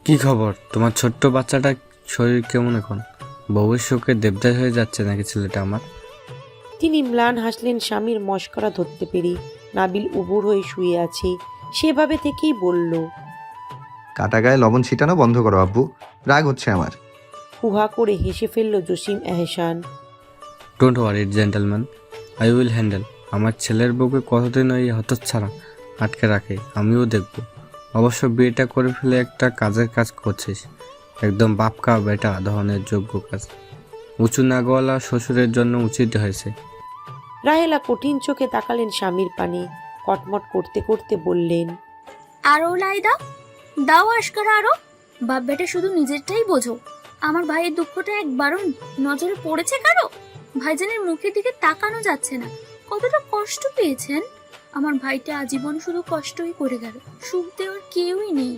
কি খবর? তোমার ছোট্ট বাচ্চাটা শরীর কেমন এখন? বউয়ের শোকে দেবদাস হয়ে যাচ্ছে নাকি ছেলেটা আমার? তিনি ম্লান হাসলেন স্বামীর মশকরা ধরতে পেরে। নাবিল উবুর হয়ে শুয়ে আছে, সেভাবে থেকেই বলল। কাটা গায়ে লবণ ছিটানো বন্ধ করো আব্বু, রাগ হচ্ছে আমার। হুহা করে হেসে ফেলল Jasim Ehsan. Don't worry gentleman, I will handle. আমার ছেলের বউকে কতদিন ওই হতচ্ছাড়া আটকে রাখে আমিও দেখব। অবশ্য বিয়েটা করে ফেলে একটা কাজের কাজ করছিস, একদম বাপকা বেটা ধরনের যোগ্য কাজ। উঁচু নাগওয়ালা শ্বশুরের জন্য উচিত হয়েছে। রাহেলা কঠিন চোখে তাকালেন স্বামীর পানে, কটমট করতে করতে বললেন। আরো লাই দাও, দাও আশকারা আরো। বাপ বেটা শুধু নিজেরটাই বোঝো। আমার ভাইয়ের দুঃখটা একবারও নজরে পড়েছে কারো? ভাইজানের মুখের দিকে তাকানো যাচ্ছে না। কতটা কষ্ট পেয়েছেন? আমার ভাইটা আজীবন শুধু কষ্টই করে গেল, সুখ দেওয়ার কেউই নেই।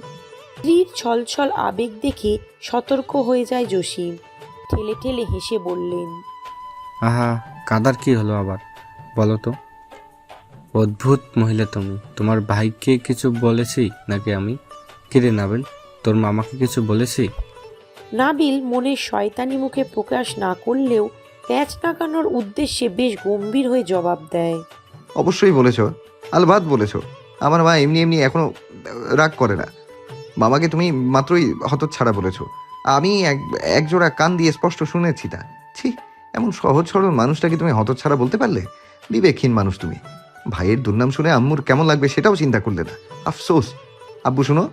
স্ত্রীর ছলছল আবেগ দেখে সতর্ক হয়ে যায় জসিম। ঠেলে ঠেলে হেসে বললেন। আহা, কাদার কি হলো আবার বলো তো? অদ্ভুত মহিলা তুমি। তোমার ভাইকে কিছু বলেছি নাকি আমি? কিরে নাবিল, তোর মামাকে কিছু বলেছি? নাবিল মনের শয়তানি মুখে প্রকাশ না করলেও প্যাঁচ নাকানোর উদ্দেশ্যে বেশ গম্ভীর হয়ে জবাব দেয়। অবশ্যই বলেছ, আলবাদ বলেছ। আমার মা এমনি এমনি এখনো রাগ করে না। মামাকে তুমি মাত্রই হতচ্ছাড়া বলেছ। আমি একজোড়া কান দিয়ে স্পষ্ট শুনেছি তা। ছি, এমন সহজ সরল মানুষটাকে তুমি হতচ্ছাড়া বলতে পারলে? বিবেকহীন মানুষ তুমি। ভাইয়ের দুর্নাম শুনে আম্মুর কেমন লাগবে সেটাও চিন্তা করলে না। আফসোস। আব্বু শুনো,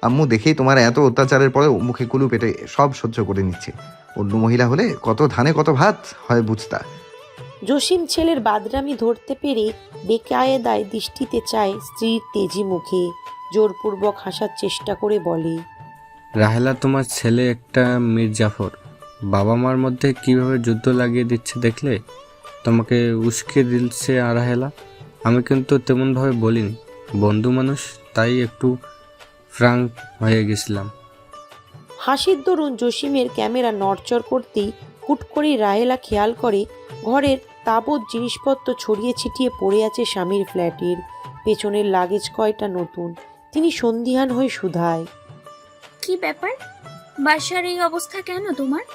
আম্মু দেখেই তোমার এত অত্যাচারের পরেও মুখে কুলু পেটে সব সহ্য করে নিচ্ছে। অন্য মহিলা হলে কত ধানে কত ভাত হয় বুঝতা। জসিম ছেলের বাদরামি ধরতে পেরে বেকায়েদায় দৃষ্টিতে চায় স্ত্রীর তেজি মুখে, জোরপূর্বক হাসার চেষ্টা করে বলে। রাহেলা তোমার ছেলে একটা মির্জাফর। বাবা মার মধ্যে কিভাবে যুদ্ধ লাগিয়ে দিচ্ছে দেখলে? তোমাকে উস্কে দিচ্ছে আর রাহেলা। আমি কিন্তু তেমনভাবে বলিনি, বন্ধু মানুষ তাই একটু ফ্রাঙ্ক হয়ে গেছিলাম। হাসির দরুন জসিমের ক্যামেরা নড়চড় করতেই হুট করেই রাহেলা খেয়াল করে ঘরের তাবৎ জিনিসপত্র ছড়িয়ে ছিটিয়ে পড়ে আছে স্বামীর ফ্ল্যাটের। পেছনের লাগেজ কয়টা নতুন। তিনি সন্দিহান হয়ে শুধায়। কি ব্যাপার? বাসার এই অবস্থা কেন তোমার?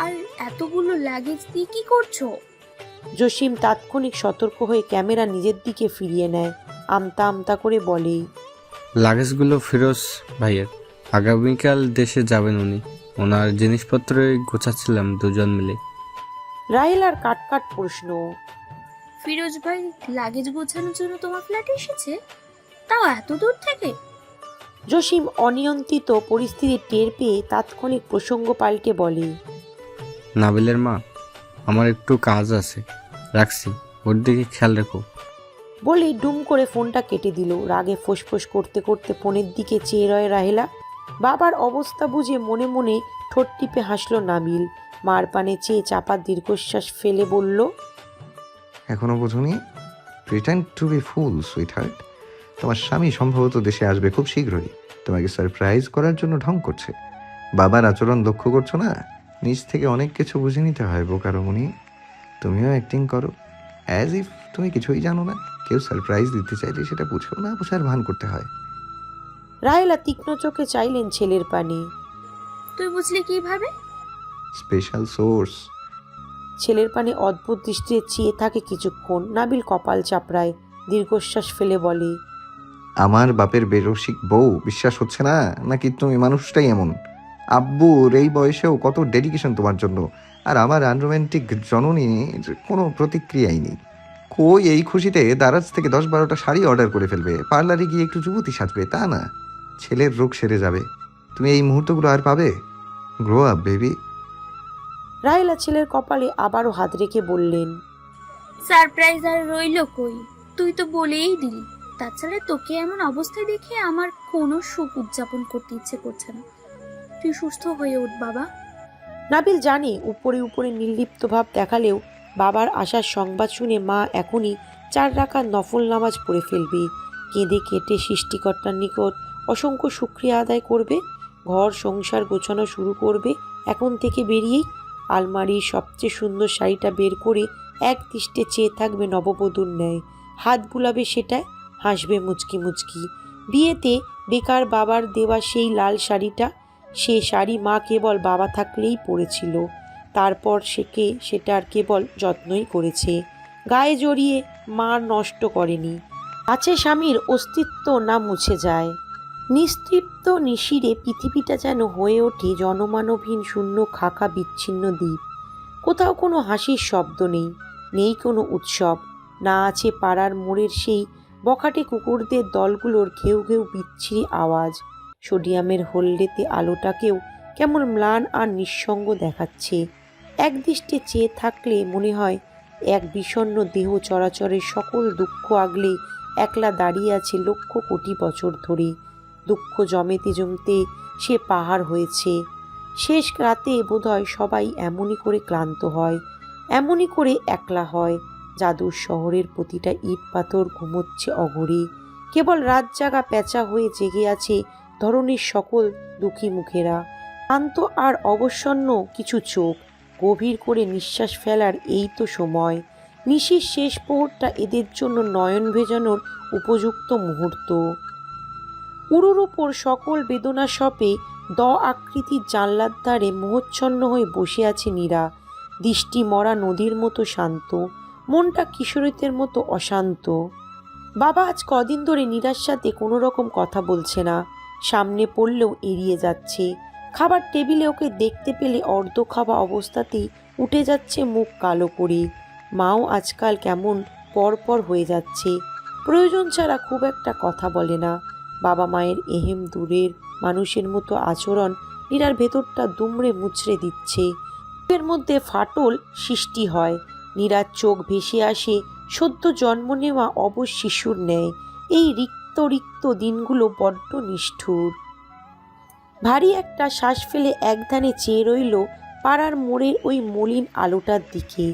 আর এতগুলো লাগেজ দিয়ে কি করছো? জসিম তাৎক্ষণিক সতর্ক হয়ে ক্যামেরা নিজের দিকে ফিরিয়ে নেয়, আমতা আমতা করে বলে। লাগেজগুলো ফিরোজ ভাইয়ের। আগামীকাল দেশে যাবেন উনি। ওনার জিনিসপত্রই গোছাচ্ছিলাম দুজন মিলে। রাহেলার কাট কাট প্রশ্ন। ফিরোজ ভাই লাগেজ গোছানোর জন্য তোমার ফ্ল্যাটে এসেছে? তাও এত দূর থেকে? জসিম অনিয়ন্ত্রিত পরিস্থিতি টের পেয়ে তাৎক্ষণিক প্রসঙ্গ পাল্টে বলে। নাবিলের মা, আমার একটু কাজ আছে, রাখছি। ওর দিকে খেয়াল রেখো। বলেই ডুম করে ফোনটা কেটে দিল। রাগে ফোঁসফোঁস করতে করতে ফোনের দিকে চেয়ে রয় রাহেলা। বাবার অবস্থা বুঝে মনে মনে ঠোঁট টিপে হাসল নাবিল। মার পানে চেয়ে চাপা দীর্ঘশ্বাস ফেলে বলল। এখনো বোঝনি? Pretend to be fool sweetheart. তোমার স্বামী সম্ভবত দেশে আসবে খুব শীঘ্রই। তোমাকে সারপ্রাইজ করার জন্য ঢং করছে। বাবার আচরণ লক্ষ্য করছো না? নিজ থেকে অনেক কিছু বুঝে নিতে হয় বোকারমণি। তুমিও অ্যাক্টিং করো অ্যাজ ইফ তুমি কিছুই জানো না। কেউ সারপ্রাইজ দিতে চাইলে সেটা বুঝেও না বোঝার ভান করতে হয়। রাহেলা তীক্ষ্ণ চোখে চাইলেন ছেলের পানে। তুই বুঝলি কিভাবে? Special source. ছেলের পানে অদ্ভুত দৃষ্টিতে চেয়ে থাকে কিছুক্ষণ। নাবিল কপাল চাপড়ায়, দীর্ঘশ্বাস ফেলে বলে। আমার বাপের বেরসিক বউ বিশ্বাস হচ্ছে না নাকি তুমি মানুষটাই এমন? আব্বুর এই বয়সেও কত ডেডিকেশন তোমার জন্য, আর আমার আনরোম্যান্টিক জননীর কোনো প্রতিক্রিয়াই নেই। কই এই খুশিতে দারাজ থেকে 10-12টা শাড়ি অর্ডার করে ফেলবে, পার্লারে গিয়ে একটু যুবতী সাজবে, তা না। ছেলের রোগ সেরে যাবে, তুমি এই মুহূর্তগুলো আর পাবে? Grow up baby. রাহেলা ছেলের কপালে আবারও হাত রেখে বললেন। সারপ্রাইজ আর রইল কই? তুই তো বলেই দিলি। তাছাড়া তোকে এমন অবস্থায় দেখে আমার কোনো সুখ উদযাপন করতে ইচ্ছে করছে না। তুই সুস্থ হয়ে উঠ বাবা। নাবিল জানে উপরে উপরে নির্লিপ্ত ভাব দেখালেও বাবার আসার সংবাদ শুনে মা এখনই 4 রাকাত নফল নামাজ পড়ে ফেলবে। কেঁদে কেটে সৃষ্টিকর্তার নিকট অসংখ্য শুকরিয়া আদায় করবে। ঘর সংসার গোছানো শুরু করবে এখন থেকে বেরিয়েই। আলমারির সবচেয়ে সুন্দর শাড়িটা বের করে এক দৃষ্টে চেয়ে থাকবে নববধূর ন্যায়। হাত বুলাবে সেটায়, হাসবে মুচকি মুচকি। বিয়েতে বেকার বাবার দেওয়া সেই লাল শাড়িটা, সে শাড়ি মা কেবল বাবা থাকলেই পরেছিল। তারপর সেটার কেবল যত্নই করেছে, গায়ে জড়িয়ে মা নষ্ট করেনি। আছে স্বামীর অস্তিত্ব না মুছে যায়। নিস্তৃপ্ত নিশিরে পৃথিবীটা যেন হয়ে ওঠে জনমানবহীন শূন্য খাকা বিচ্ছিন্ন দ্বীপ। কোথাও কোনো হাসির শব্দ নেই, নেই কোনো উৎসব, না আছে পাড়ার মোড়ের সেই বখাটে কুকুরদের দলগুলোর ঘেউ ঘেউ বিচ্ছিরি আওয়াজ। সোডিয়ামের হলদেতে আলোটাকেও কেমন ম্লান আর নিঃসঙ্গ দেখাচ্ছে। একদৃষ্টে চেয়ে থাকলে মনে হয় এক বিষণ্ণ দেহ চরাচরের সকল দুঃখ আগলে একলা দাঁড়িয়ে আছে লক্ষ কোটি বছর ধরে। দুঃখ জমেতে জমতে সে পাহাড় হয়েছে। শেষ রাতে বোধহয় সবাই এমনই করে ক্লান্ত হয়, এমনই করে একলা হয়। জাদুর শহরের প্রতিটা ইট পাথর ঘুমোচ্ছে অঘরে। কেবল রাত জাগা পেঁচা হয়ে জেগে আছে ধরনের সকল দুঃখী মুখেরা। শান্ত আর অবসন্ন কিছু চোখ গভীর করে নিঃশ্বাস ফেলার এই তো সময়। নিশির শেষ প্রহরটা এদের জন্য নয়ন ভেজানোর উপযুক্ত মুহূর্ত। উড়ুর উপর সকল বেদনা সপে আকৃতির জানলার ধারে মোহচ্ছন্ন হয়ে বসে আছে নীরা। দৃষ্টি মরা নদীর মতো শান্ত, মনটা কিশোরীদের মতো অশান্ত। বাবা আজ কদিন ধরে নীরার সাথে কোনো রকম কথা বলছে না, সামনে পড়লেও এড়িয়ে যাচ্ছে। খাবার টেবিলে ওকে দেখতে পেলে অর্ধ খাওয়া অবস্থাতেই উঠে যাচ্ছে মুখ কালো করে। মাও আজকাল কেমন পরপর হয়ে যাচ্ছে, প্রয়োজন ছাড়া খুব একটা কথা বলে না। বাবা মায়ের এহেম দূরের মানুষের মতো আচরণ নীরার ভেতরটা দুমড়ে মুচড়ে দিচ্ছে। এর মধ্যে ফাটল সৃষ্টি হয়। নীরার চোখ ভেসে আসে সদ্য জন্ম নেওয়া অবশ শিশুর ন্যায়। এই রিক্ত রিক্ত দিনগুলো বড্ড নিষ্ঠুর। ভারী একটা শ্বাস ফেলে একধানে চেয়ে রইল পাড়ার মোড়ের ওই মলিন আলোটার দিকে।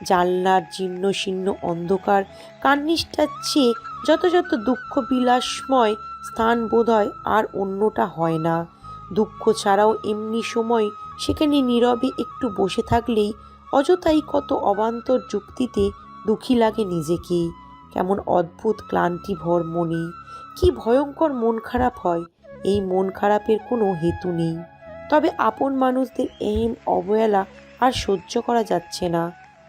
জানলার জীর্ণ শীর্ণ অন্ধকার কার্নিশটার চেয়ে যত যত দুঃখ বিলাসময় স্থান বোধহয় আর অন্যটা হয় না। দুঃখ ছাড়াও এমনি সময় সেখানে নীরবে একটু বসে থাকলেই অযথাই কত অবান্তর যুক্তিতে দুঃখী লাগে নিজেকে। কেমন অদ্ভুত ক্লান্তি ভর মনে, কি ভয়ঙ্কর মন খারাপ হয়। এই মন খারাপের কোনো হেতু নেই, তবে আপন মানুষদের এহেম অবহেলা আর সহ্য করা যাচ্ছে না।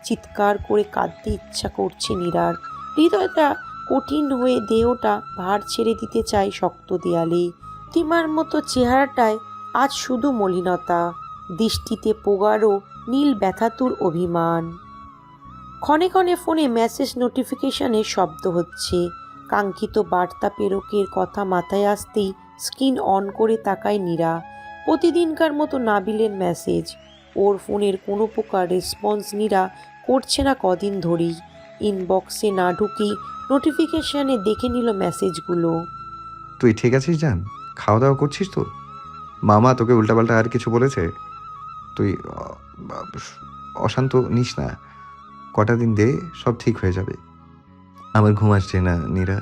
চিৎকার করে কাঁদতে ইচ্ছা করছে নীরার। হৃদয়টা কঠিন হয়ে দেহটা ভার ছেড়ে দিতে চায় শক্ত দেয়ালে। তিমার মতো চেহারাটায় আজ শুধু মলিনতা, দৃষ্টিতে পোগারো নীল ব্যথাতুর অভিমান। ক্ষণে ক্ষণে ফোনে মেসেজ নোটিফিকেশনের শব্দ হচ্ছে। কাঙ্ক্ষিত বার্তা প্রেরকের কথা মাথায় আসতেই স্ক্রিন অন করে তাকায় নীরা। প্রতিদিনকার মতো নাবিলের মেসেজ। ওর ফোনের কোনো প্রকার রেসপন্স নীরা করছে না কদিন ধরেই। ইনবক্সে না ঢুকেই নোটিফিকেশানে দেখে নিল মেসেজগুলো। তুই ঠিক আছিস জান? খাওয়া দাওয়া করছিস তো? মামা তোকে উল্টাপাল্টা আর কিছু বলেছে? তুই অশান্ত নিস না, কটা দিন দে, সব ঠিক হয়ে যাবে। আমার ঘুম আসছে না নীরা,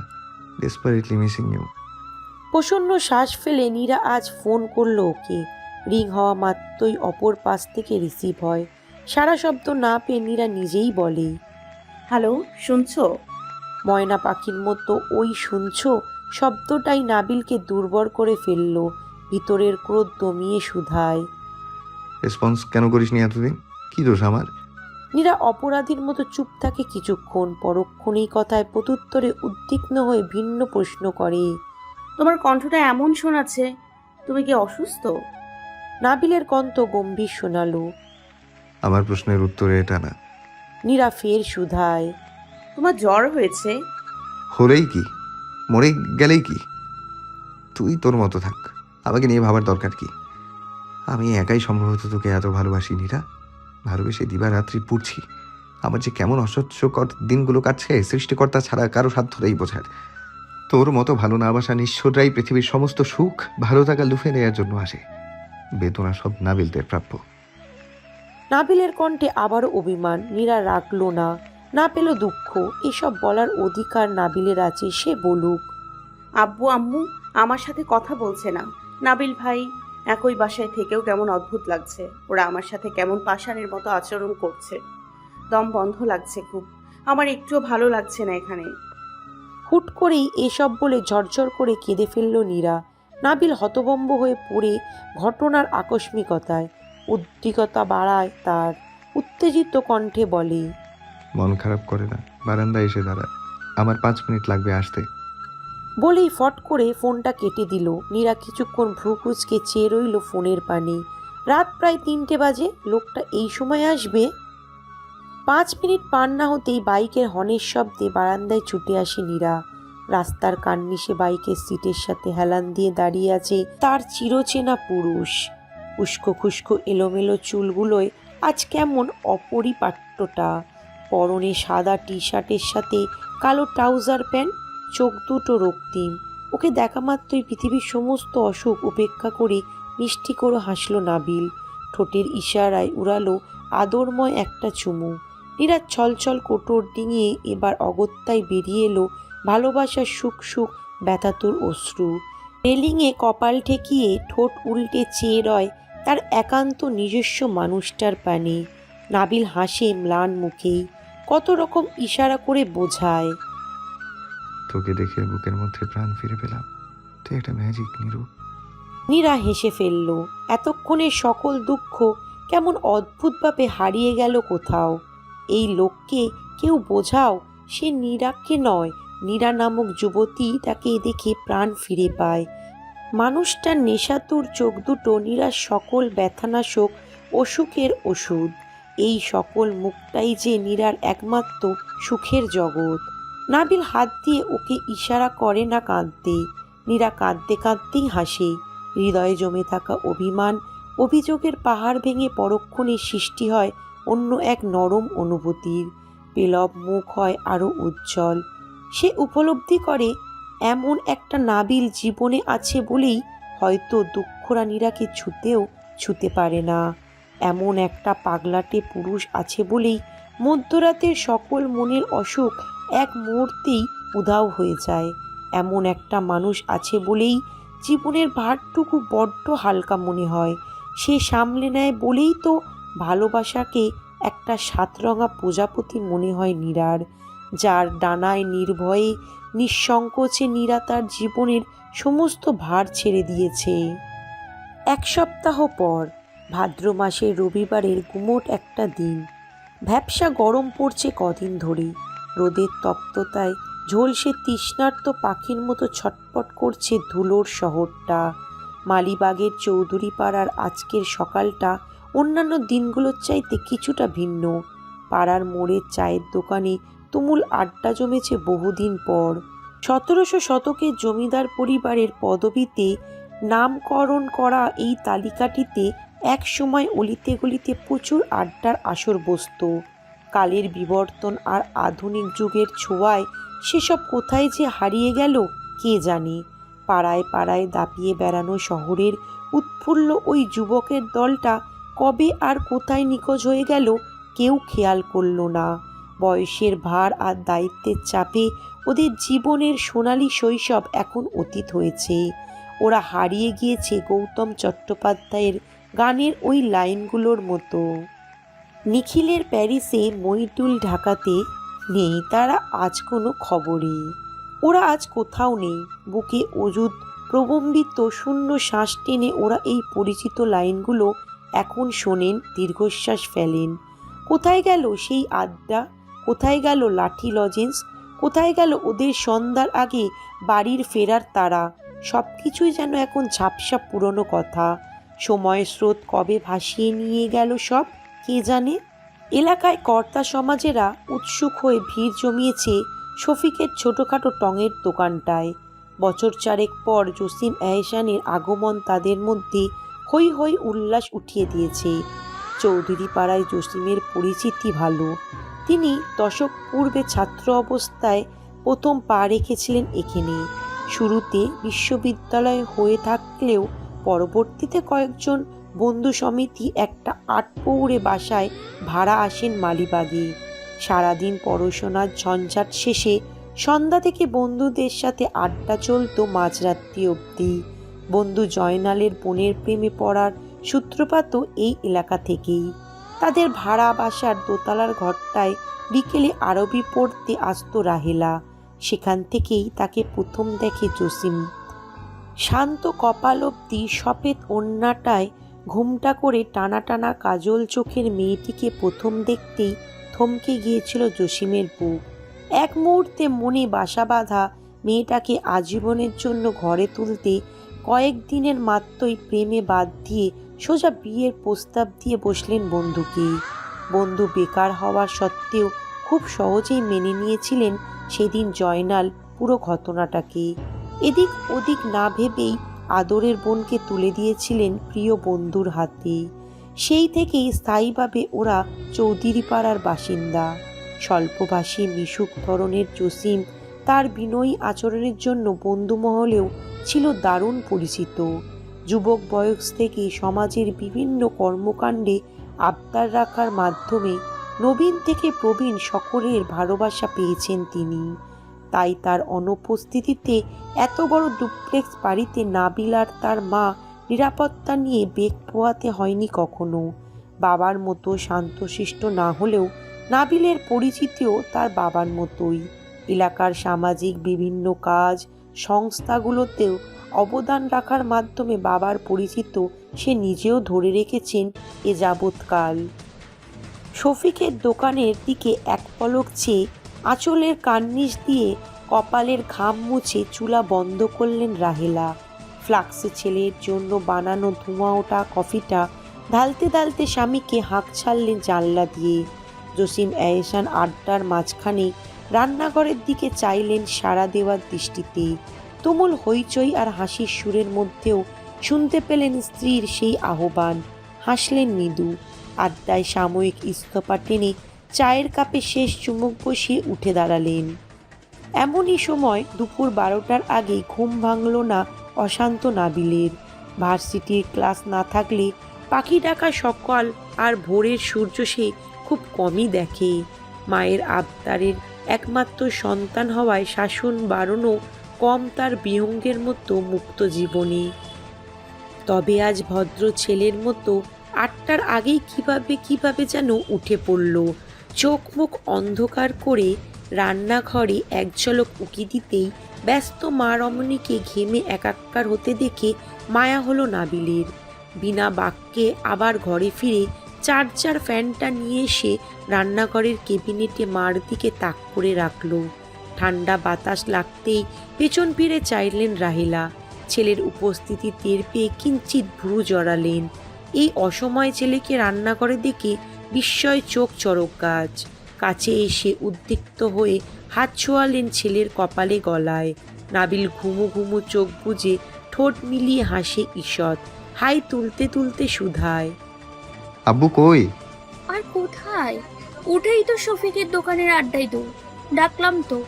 ডেসপারেটলি মিসিং ইউ। প্রসন্ন শ্বাস ফেলে নীরা আজ ফোন করলো ওকে। রিং হওয়া মাত্রই অপর পাশ থেকে রিসিভ হয়। সারা শব্দ না পেয়ে নীরা নিজেই বলে, হ্যালো, শুনছো? ময়না পাখির মতো ওই শুনছো শব্দটাই নাবিলকে দুর্বল করে ফেলল। ভিতরের ক্রোধ দমিয়ে শুধায়, রেসপন্স কেন করিসনি এতদিন? কি দোষ আমার? নীরা অপরাধীর মতো চুপ থাকে কিছুক্ষণ, পরক্ষণেই কথায় প্রত্যুত্তরে উদ্বিগ্ন হয়ে ভিন্ন প্রশ্ন করে, তোমার কণ্ঠটা এমন শোনাচ্ছে, তুমি কি অসুস্থ? নাবিলের কণ্ঠ গম্ভীর শোনালো। আমার প্রশ্নের উত্তরে এটা না। নীরা ফের শুধায়, তোমার জ্বর হয়েছে? হলেই কি, মরে গেলেই কি? তুই তোর মতো থাক, আমাকে নিয়ে ভাবার দরকার কি? আমি একাই সম্ভবত তোকে এত ভালোবাসি নীরা। ভালোবেসে দিবারাত্রি পুড়ছি। আমার যে কেমন অসহ্যকর দিনগুলো কাটছে সৃষ্টিকর্তা ছাড়া কারো সাধ্য নেই বোঝার। তোর মতো ভালো না বাসা নিঃস্বরাই পৃথিবীর সমস্ত সুখ ভালো থাকা লুফে নেওয়ার জন্য আসে। বেদনা সব নাবিলদের প্রাপ্য। নাবিলের কণ্ঠে আবারও অভিমান। নীরা রাখলো না, না পেল দুঃখ। এসব বলার অধিকার নাবিলের আছে, সে বলুক। আব্বু আম্মু আমার সাথে কথা বলছে না। নাবিল ভাই একই বাসায় থেকেও কেমন অদ্ভুত লাগছে। ওরা আমার সাথে কেমন পাষাণের মতো আচরণ করছে। দম বন্ধ লাগছে খুব। আমার একটুও ভালো লাগছে না এখানে। হুট করেই এসব বলে ঝরঝর করে কেঁদে ফেলল নীরা। নাবিল হতভম্ব হয়ে পড়ে ঘটনার আকস্মিকতায়। উদ্বিগ্নতা বাড়ায় তার। উত্তেজিত কণ্ঠে বলে, মন খারাপ করে না, বারান্দায় এসে দাঁড়া, আমার 5 মিনিট লাগবে আসতে। বলেই ফট করে ফোনটা কেটে দিল। নীরা কিছুক্ষণ ভ্রু কুঁচকে চেয়ে রইল ফোনের পানে। রাত প্রায় 3টে বাজে। লোকটা এই সময় আসবে? 5 মিনিট পার না হতেই বাইকের হর্নের শব্দে বারান্দায় ছুটে আসে নীরা। রাস্তার কান্নিসে বাইকের সিটের সাথে হেলান দিয়ে দাঁড়িয়ে আছে তার চিরচেনা পুরুষ। উস্কো খুস্কো এলোমেলো চুলগুলোয় আজ কেমন অপরিপাট্যটা। পরনে সাদা টি শার্টের সাথে কালো ট্রাউজার প্যান্ট, চোখ দুটো রক্তিম। ওকে দেখা মাত্রই পৃথিবীর সমস্ত অসুখ উপেক্ষা করে মিষ্টি করে হাসল নাবিল। ঠোঁটের ইশারায় উড়ালো আদরময় একটা চুমু। নীরা ছলছল কোটর ডিঙিয়ে এবার অগত্যায় বেরিয়ে এলো ভালোবাসার সুখ সুখ ব্যথাতুর অশ্রু। রেলিংয়ে কপাল ঠেকিয়ে ঠোঁট উল্টে চেয়ে রয় তার একান্ত নিজস্ব মানুষটার পানে। নাবিল হাসে ম্লান মুখেই, কত রকম ইশারা করে বোঝায়। তোকে দেখে বুকের মধ্যে প্রাণ ফিরে পেলাম, তুই একটা ম্যাজিক নীরু। নীরা হেসে ফেলল। এতক্ষণে সকল দুঃখ কেমন অদ্ভুতভাবে হারিয়ে গেল কোথাও। এই লোককে কেউ বোঝাও, সে নীরাকে নয়, নীরা নামক যুবতী তাকে দেখে প্রাণ ফিরে পায়। মানুষটার নেশাতুর চোখ দুটো নীরার সকল ব্যথানাশক অসুখের ওষুধ। এই সকল মুখটাই যে নীরার একমাত্র সুখের জগৎ। নাবিল হাত দিয়ে ওকে ইশারা করে না কাঁদতে। নীরা কাঁদতে কাঁদতেই হাসে। হৃদয়ে জমে থাকা অভিমান অভিযোগের পাহাড় ভেঙে পরক্ষণে সৃষ্টি হয় অন্য এক নরম অনুভূতির। পেলব মুখ হয় আরও উজ্জ্বল। সে উপলব্ধি করে এমন একটা নাবিল জীবনে আছে বলেই হয়তো দুঃখরা নীরাকে ছুতে পারে না। এমন একটা পাগলাটে পুরুষ আছে বলেই মধ্যরাতের সকল মনের অসুখ এক মুহূর্তেই উধাও হয়ে যায়। এমন একটা মানুষ আছে বলেই জীবনের ভারটুকু বড্ড হালকা মনে হয়। সে সামলে নেয় বলেই তো ভালোবাসাকে একটা সাতরঙা প্রজাপতি মনে হয় নীরার, যার ডানায় নির্ভয়ে নিঃসংকোচে নীরা তার জীবনের সমস্ত ভার ছেড়ে দিয়েছে। 1 সপ্তাহ পর, ভাদ্র মাসের রবিবারের গুমোট একটা দিন। ভ্যাপসা গরম পড়ছে কদিন ধরে। রোদের তপ্ততায় ঝলসে তৃষ্ণার্ত পাখির মতো ছটপট করছে ধুলোর শহরটা। মালিবাগের চৌধুরী পাড়ার আজকের সকালটা অন্যান্য দিনগুলোর চাইতে কিছুটা ভিন্ন। পাড়ার মোড়ের চায়ের দোকানে তুমুল আড্ডা জমেছে বহুদিন পর। 1700 শতকের জমিদার পরিবারের পদবিতে নামকরণ করা এই তালিকাটিতে এক সময় অলিতে গলিতে প্রচুর আড্ডার আসর বসত। কালের বিবর্তন আর আধুনিক যুগের ছোঁয়ায় সেসব কোথায় যে হারিয়ে গেল কে জানে। পাড়ায় পাড়ায় দাপিয়ে বেড়ানো শহরের উৎফুল্ল ওই যুবকের দলটা কবে আর কোথায় নিখোঁজ হয়ে গেল কেউ খেয়াল করল না। বয়সের ভার আর দায়িত্বের চাপে ওদের জীবনের সোনালী শৈশব এখন অতীত হয়েছে। ওরা হারিয়ে গিয়েছে গৌতম চট্টোপাধ্যায়ের গানের ওই লাইনগুলোর মতো। নিখিলের প্যারিসে, মইটুল ঢাকাতে, নেই তারা আজ কোনো খবরে। ওরা আজ কোথাও নেই। বুকে অযুত প্রবম্বিত শূন্য শ্বাস টেনে ওরা এই পরিচিত লাইনগুলো এখন শোনেন, দীর্ঘশ্বাস ফেলেন। কোথায় গেল সেই আড্ডা? কোথায় গেল লাঠি লজেন্স? কোথায় গেল ওদের সন্ধ্যার আগে বাড়ির ফেরার তারা? সব কিছুই যেন এখন ঝাপসা পুরনো কথা। সময়ের স্রোত কবে ভাসিয়ে নিয়ে গেল সব কে জানে। এলাকায় কর্তা সমাজেরা উৎসুক হয়ে ভিড় জমিয়েছে শফিকের ছোটোখাটো টঙের দোকানটায়। বছর চারেক পর জসিম এহসানের আগমন তাদের মধ্যে হৈ হৈ উল্লাস উঠিয়ে দিয়েছে। চৌধুরী পাড়ায় জসিমের পরিচিতি ভালো। তিনি দশক পূর্বে ছাত্র অবস্থায় প্রথম পা রেখেছিলেন এখানে। শুরুতে বিশ্ববিদ্যালয় হয়ে থাকলেও পরবর্তীতে কয়েকজন বন্ধু সমিতি একটা আটপৌরে বাসায় ভাড়া আসেন মালিবাগে। সারাদিন পড়াশোনার ঝঞ্ঝাট শেষে সন্ধ্যা থেকে বন্ধুদের সাথে আড্ডা চলত মাঝরাত্রি অবধি। বন্ধু জয়নালের বোনের প্রেমে পড়ার সূত্রপাতও এই এলাকা থেকেই। তাদের ভাড়া বাসার দোতলার ঘরটায় বিকেলে আরবি পড়তে আসতো রাহেলা। সেখান থেকেই তাকে প্রথম দেখে জসিম। শান্ত কপাল অব্দি সফেদ ওড়নাটায় ঘুমটা করে টানা টানা কাজল চোখের মেয়েটিকে প্রথম দেখতেই থমকে গিয়েছিল জসিমের বুক। এক মুহূর্তে মনে বাসা বাঁধা মেয়েটাকে আজীবনের জন্য ঘরে তুলতে কয়েকদিনের মাত্রই প্রেমে বাদ দিয়ে সোজা বিয়ের প্রস্তাব দিয়ে বসলেন বন্ধুকে। বন্ধু বেকার হওয়ার সত্ত্বেও খুব সহজেই মেনে নিয়েছিলেন সেদিন জয়নাল পুরো ঘটনাটাকে। এদিক ওদিক না ভেবেই আদরের বোনকে তুলে দিয়েছিলেন প্রিয় বন্ধুর হাতে। সেই থেকেই স্থায়ীভাবে ওরা চৌধুরীপাড়ার বাসিন্দা। স্বল্পভাষী মিশুক ধরনের জসিম তার বিনয়ী আচরণের জন্য বন্ধুমহলেও ছিল দারুণ পরিচিত। যুবক বয়স থেকে সমাজের বিভিন্ন কর্মকাণ্ডে আবদার রাখার মাধ্যমে নবীন থেকে প্রবীণ সকলের ভালোবাসা পেয়েছেন তিনি। তাই তার অনুপস্থিতিতে এত বড় ডুপ্লেক্স বাড়িতে নাবিল আর তার মা নিরাপত্তা নিয়ে বেগ পোহাতে হয়নি কখনো। বাবার মতো শান্তশিষ্ট না হলেও নাবিলের পরিচিতিও তার বাবার মতোই। এলাকার সামাজিক বিভিন্ন কাজ সংস্থাগুলোতেও অবদান রাখার মাধ্যমে বাবার পরিচিত সে নিজেও ধরে রেখেছেন এ যাবৎকাল। শফিকের দোকানের দিকে এক পলক চেয়ে আঁচলের কার্নিশ দিয়ে কপালের ঘাম মুছে চুলা বন্ধ করলেন রাহেলা। ফ্লাক্সে ছেলের জন্য বানানো ধোঁয়া ওঠা কফিটা ঢালতে ঢালতে স্বামীকে হাঁক ছাড়লেন জানলা দিয়ে। জসিম এহসান আড্ডার মাঝখানে রান্নাঘরের দিকে চাইলেন সাড়া দেওয়ার দৃষ্টিতে। তুমুল হইচই আর হাসির সুরের মধ্যেও শুনতে পেলেন স্ত্রীর সেই আহ্বান। হাসলেন মৃদু। আড্ডায় সাময়িক ইস্তফা টেনে চায়ের কাপে শেষ চুমুক বসিয়ে উঠে দাঁড়ালেন। এমনই সময় দুপুর 12টার আগে ঘুম ভাঙল না অশান্ত নাবিলের। ভার্সিটির ক্লাস না থাকলে পাখি ডাকা সকাল আর ভোরের সূর্য সে খুব কমই দেখে। মায়ের আবদারের একমাত্র সন্তান হওয়ায় শাসন বারণও কম তার বিহঙ্গের মতো মুক্ত জীবনে। তবে আজ ভদ্র ছেলের মতো 8টার আগেই কিভাবে যেন উঠে পড়ল। চোখ মুখ অন্ধকার করে রান্নাঘরে এক ঝলক উকি দিতেই ব্যস্ত মা রমণীকে ঘেমে একাকার হতে দেখে মায়া হলো নাবিলের। বিনা বাক্যে আবার ঘরে ফিরে চার্জার ফ্যানটা নিয়ে এসে রান্নাঘরের কেবিনেটে মার দিকে তাক করে রাখল। ঠান্ডা বাতাস লাগতেই পেছন ফিরে চাইলেন রাহেলা। ছেলের উপস্থিতি টের পেয়ে কিঞ্চিৎ ভ্রু জড়ালেন। এই অসময়ে ছেলেকে রান্নাঘরে দেখে বিস্ময় চোখ চড়ক গাছ। কাছে এসে উদ্বিগ্ন হয়ে হাত ছোঁয়ালেন ছেলের কপালে গলায়। নাবিল ঘুমু ঘুমু চোখ বুজে ঠোঁট মিলিয়ে হাসে ঈষৎ। হাই তুলতে তুলতে শুধায়, আব্বু কই? আর কোথায়, উঠেই তো শফিকের দোকানের আড্ডায় তো ডাকলাম তো,